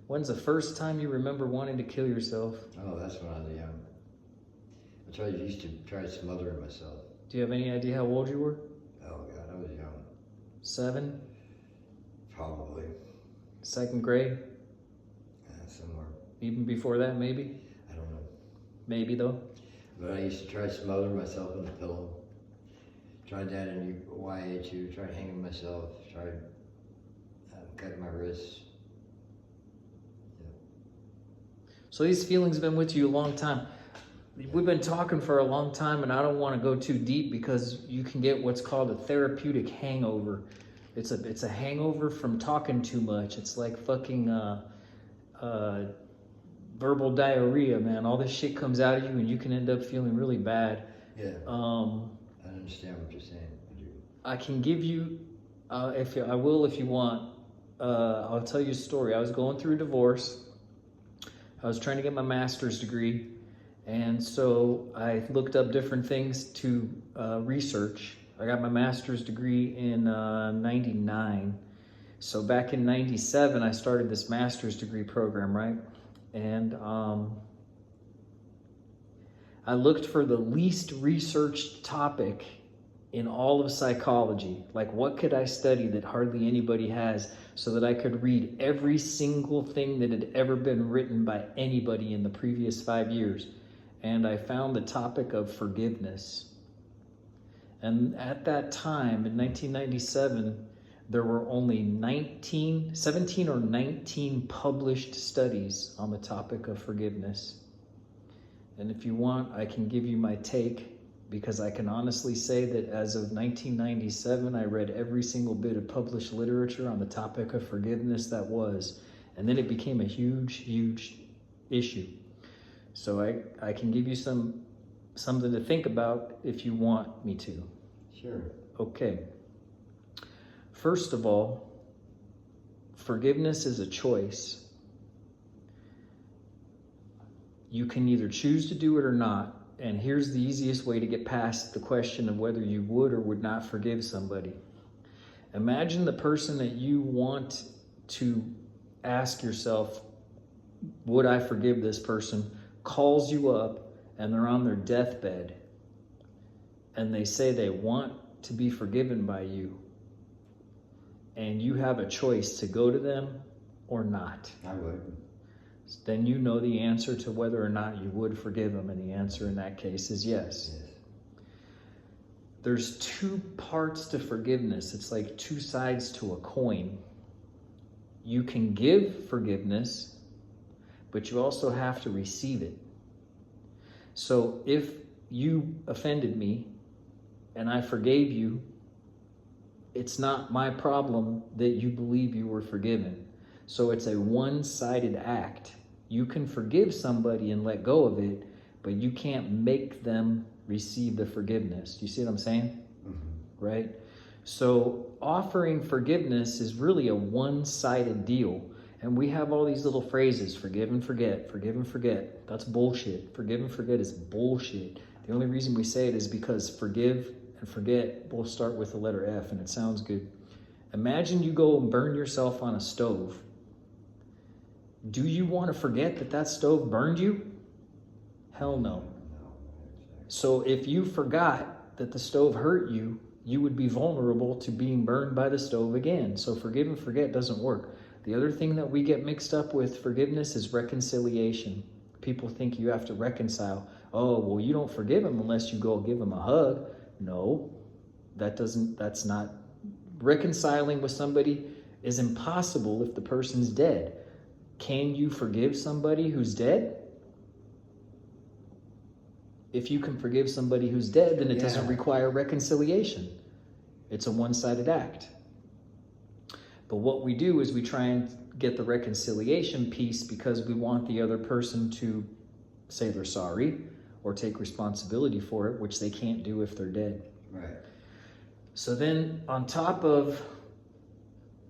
When's the first time you remember wanting to kill yourself? Oh, that's when I was young. I used to try smothering myself. Do you have any idea how old you were? Oh God, I was young. 7? Probably. 2nd grade? Somewhere. Even before that, maybe? I don't know. Maybe though? But I used to try smothering myself in the pillow. Tried that in YA too. Tried hanging myself. Tried cutting my wrists. So these feelings have been with you a long time. We've been talking for a long time, and I don't want to go too deep because you can get what's called a therapeutic hangover. It's a hangover from talking too much. It's like fucking verbal diarrhea, man. All this shit comes out of you, and you can end up feeling really bad. Yeah. I understand what you're saying. I do. I can give you, if you want. I'll tell you a story. I was going through a divorce. I was trying to get my master's degree, and so I looked up different things to research. I got my master's degree in 99. So back in 97, I started this master's degree program, right? And I looked for the least researched topic in all of psychology. Like, what could I study that hardly anybody has, so that I could read every single thing that had ever been written by anybody in the previous 5 years. And I found the topic of forgiveness. And at that time, in 1997, there were only 17 or 19 published studies on the topic of forgiveness. And if you want, I can give you my take, because I can honestly say that as of 1997, I read every single bit of published literature on the topic of forgiveness that was. And then it became a huge, huge issue. So I can give you something to think about if you want me to. Sure. Okay. First of all, forgiveness is a choice. You can either choose to do it or not. And here's the easiest way to get past the question of whether you would or would not forgive somebody. Imagine the person that you want to ask yourself, would I forgive this person, calls you up, and they're on their deathbed, and they say they want to be forgiven by you, and you have a choice to go to them or not. I would. Then you know the answer to whether or not you would forgive them, and the answer in that case is yes. Yes. There's 2 parts to forgiveness. It's like 2 sides to a coin. You can give forgiveness, but you also have to receive it. So if you offended me and I forgave you, it's not my problem that you believe you were forgiven. So it's a one-sided act. You can forgive somebody and let go of it, but you can't make them receive the forgiveness. Do you see what I'm saying? Mm-hmm. Right? So offering forgiveness is really a one-sided deal. And we have all these little phrases, forgive and forget, forgive and forget. That's bullshit. Forgive and forget is bullshit. The only reason we say it is because forgive and forget both start with the letter F, and it sounds good. Imagine you go and burn yourself on a stove. Do you want to forget that that stove burned you? Hell no. So if you forgot that the stove hurt you, you would be vulnerable to being burned by the stove again. So forgive and forget doesn't work. The other thing that we get mixed up with forgiveness is reconciliation. People think you have to reconcile. Oh, well, you don't forgive him unless you go give him a hug. No, that's not. Reconciling with somebody is impossible if the person's dead. Can you forgive somebody who's dead? If you can forgive somebody who's dead, then it doesn't require reconciliation. It's a one-sided act. But what we do is we try and get the reconciliation piece because we want the other person to say they're sorry or take responsibility for it, which they can't do if they're dead. Right. So then on top of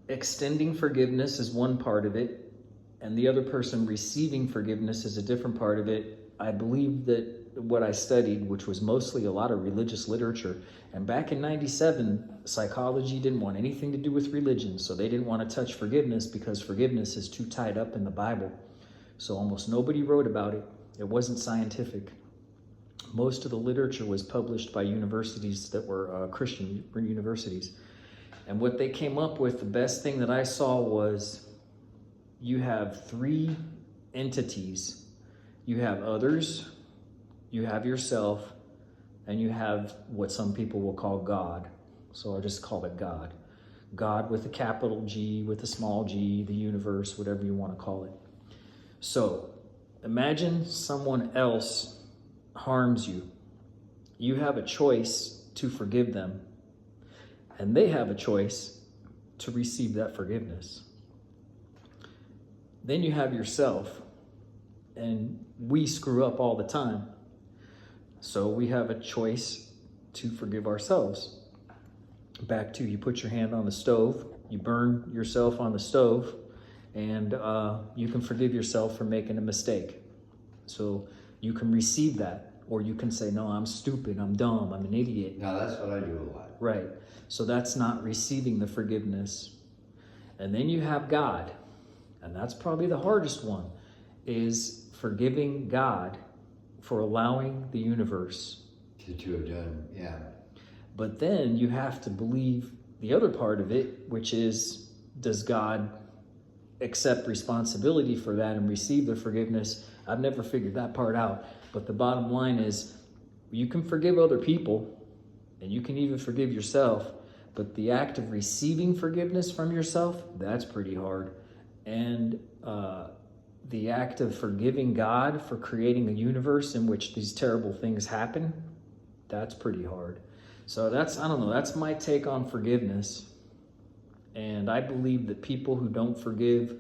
extending forgiveness is one part of it, and the other person receiving forgiveness is a different part of it. I believe that what I studied, which was mostly a lot of religious literature, and back in 97, psychology didn't want anything to do with religion, so they didn't want to touch forgiveness because forgiveness is too tied up in the Bible. So almost nobody wrote about it. It wasn't scientific. Most of the literature was published by universities that were Christian universities. And what they came up with, the best thing that I saw was you have three entities. You have others, you have yourself, and you have what some people will call God. So I'll just call it God. God with a capital G, with a small g, the universe, whatever you want to call it. So imagine someone else harms you. You have a choice to forgive them, and they have a choice to receive that forgiveness. Then you have yourself, and we screw up all the time. So we have a choice to forgive ourselves. Back to, you put your hand on the stove, you burn yourself on the stove, and you can forgive yourself for making a mistake. So you can receive that, or you can say, no, I'm stupid, I'm dumb, I'm an idiot. No, that's what I do a lot. Right. So that's not receiving the forgiveness. And then you have God, and that's probably the hardest one, is forgiving God for allowing the universe To have done, yeah. But then you have to believe the other part of it, which is, does God accept responsibility for that and receive the forgiveness? I've never figured that part out. But the bottom line is, you can forgive other people, and you can even forgive yourself, but the act of receiving forgiveness from yourself, that's pretty hard. And the act of forgiving God for creating a universe in which these terrible things happen, that's pretty hard. So that's, I don't know, that's my take on forgiveness. And I believe that people who don't forgive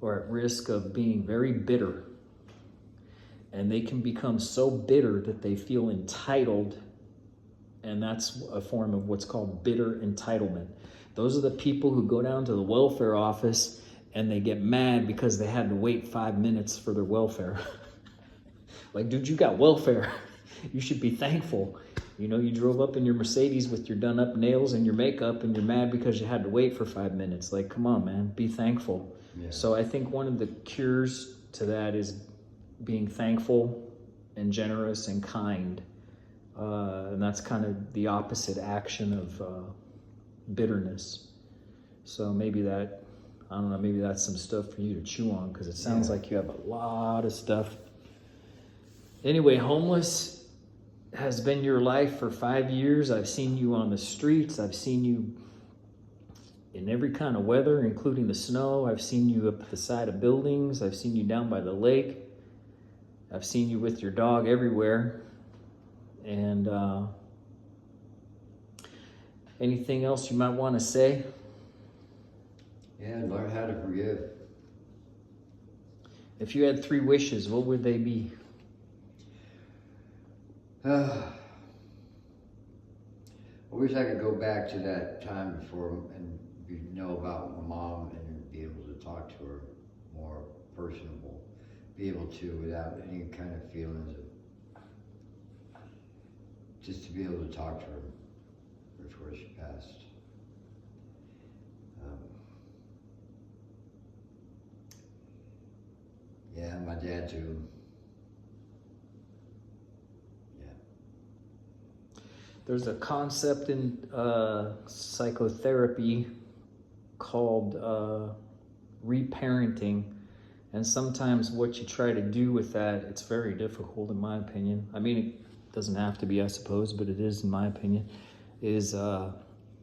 are at risk of being very bitter. And they can become so bitter that they feel entitled. And that's a form of what's called bitter entitlement. Those are the people who go down to the welfare office and they get mad because they had to wait 5 minutes for their welfare. Like, dude, you got welfare. You should be thankful. You know, you drove up in your Mercedes with your done up nails and your makeup and you're mad because you had to wait for 5 minutes. Like, come on, man, be thankful. Yeah. So I think one of the cures to that is being thankful and generous and kind. And that's kind of the opposite action of bitterness. So maybe that, I don't know, maybe that's some stuff for you to chew on, because it sounds like you have a lot of stuff. Anyway, homeless has been your life for 5 years. I've seen you on the streets. I've seen you in every kind of weather, including the snow. I've seen you up the side of buildings. I've seen you down by the lake. I've seen you with your dog everywhere. And anything else you might want to say? Yeah, learn how to forgive. If you had 3 wishes, what would they be? I wish I could go back to that time before and know about my mom and be able to talk to her more personable. Be able to, without any kind of feelings of, just to be able to talk to her before she passed. Yeah, my dad too. There's a concept in psychotherapy called reparenting. And sometimes what you try to do with that, it's very difficult in my opinion. I mean, it doesn't have to be, I suppose, but it is in my opinion, is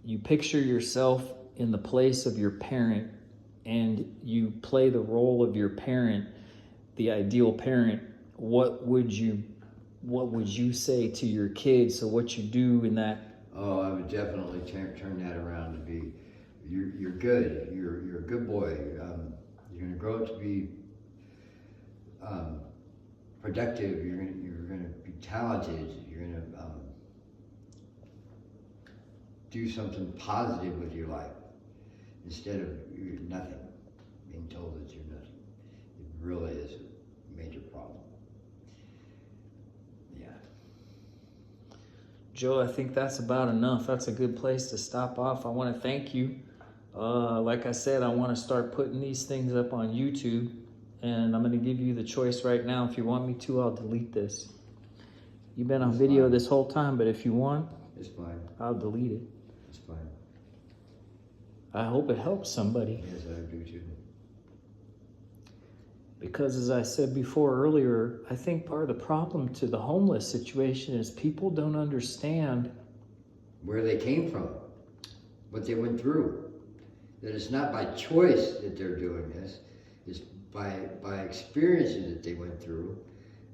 you picture yourself in the place of your parent and you play the role of your parent, the ideal parent. What would you say to your kids? So what you do in that? Oh, I would definitely turn that around to be, you're good. You're a good boy. You're gonna grow up to be productive. You're gonna be talented. You're gonna do something positive with your life instead of you're nothing. Being told that you're nothing. It really is a major problem. Yeah. Joe, I think that's about enough. That's a good place to stop off. I want to thank you. Like I said, I want to start putting these things up on YouTube, and I'm going to give you the choice right now. If you want me to, I'll delete this. You've been on video this whole time, but if you want, it's fine. I'll delete it. It's fine. I hope it helps somebody. Yes, I do too. Because as I said before earlier, I think part of the problem to the homeless situation is people don't understand where they came from, what they went through. That it's not by choice that they're doing this, it's by experiences that they went through,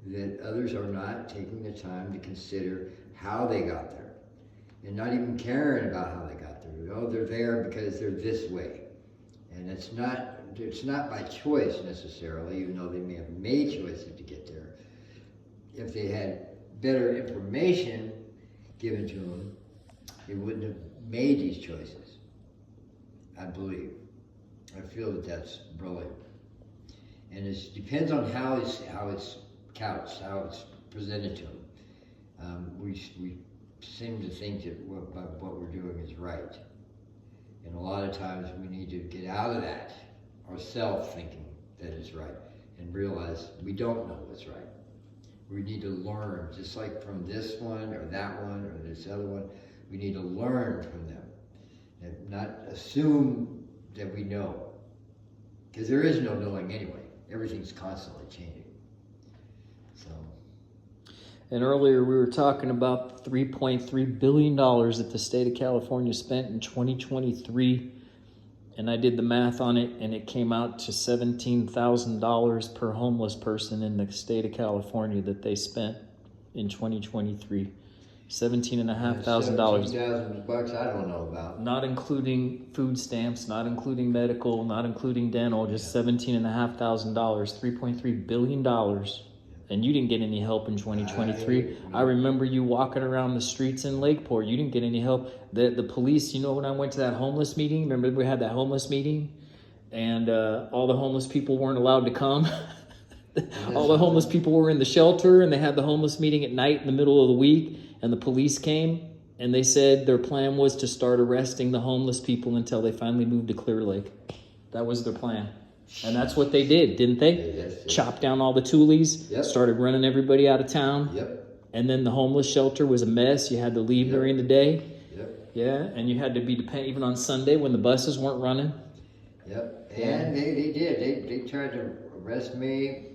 that others are not taking the time to consider how they got there. And not even caring about how they got there. Oh, they're there because they're this way. And it's not by choice necessarily, even though they may have made choices to get there. If they had better information given to them, they wouldn't have made these choices, I believe. I feel that that's brilliant. And it depends on how it's couched, how it's presented to them. We seem to think that what we're doing is right. And a lot of times we need to get out of that, ourselves thinking that is right, and realize we don't know what's right. We need to learn, just like from this one or that one or this other one, we need to learn from them and not assume that we know. Because there is no knowing anyway. Everything's constantly changing. So. And earlier we were talking about $3.3 billion that the state of California spent in 2023. And I did the math on it, and it came out to $17,000 per homeless person in the state of California that they spent in 2023. $17,500. $17,000 I don't know about. Not including food stamps, not including medical, not including dental, just $17,500. $3.3 billion. And you didn't get any help in 2023. I remember you walking around the streets in Lakeport. You didn't get any help. The police, you know, when I went to that homeless meeting, remember we had that homeless meeting? And all the homeless people weren't allowed to come. All the homeless people were in the shelter, and they had the homeless meeting at night in the middle of the week. And the police came, and they said their plan was to start arresting the homeless people until they finally moved to Clear Lake. That was their plan. And that's what they did, didn't they? Yes. Chopped down all the toolies, started running everybody out of town. Yep. And then the homeless shelter was a mess. You had to leave during the day. Yep. Yeah, and you had to be dependent even on Sunday when the buses weren't running. Yep. And they did. They tried to arrest me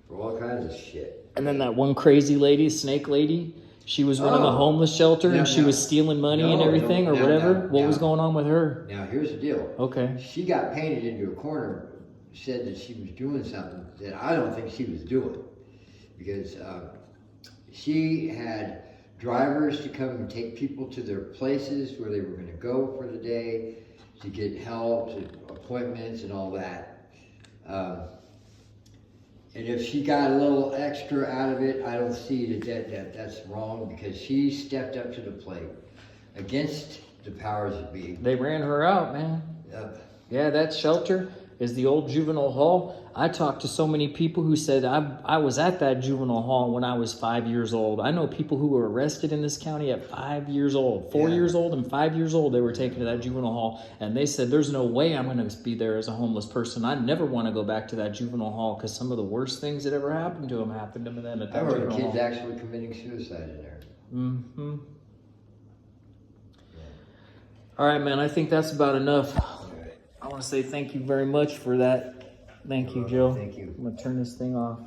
for all kinds of shit. And then that one crazy lady, Snake Lady, she was running the homeless shelter and she was stealing money and everything or whatever. What was going on with her? Now, here's the deal. Okay. She got painted into a corner, said that she was doing something that I don't think she was doing. Because she had drivers to come and take people to their places where they were going to go for the day, to get help, to appointments and all that. And if she got a little extra out of it, I don't see that's wrong, because she stepped up to the plate against the powers that be. They ran her out, man. Yeah, that shelter is the old juvenile hall. I talked to so many people who said, I was at that juvenile hall when I was 5 years old. I know people who were arrested in this county at 5 years old, 4 years old and 5 years old. They were taken to that juvenile hall, and they said, there's no way I'm going to be there as a homeless person. I never want to go back to that juvenile hall, because some of the worst things that ever happened to them happened to them at that juvenile hall. I heard kids actually committing suicide in there. Mm-hmm. Yeah. All right, man, I think that's about enough. I want to to say thank you very much for that. Thank you, Joe. Thank you. I'm gonna turn this thing off.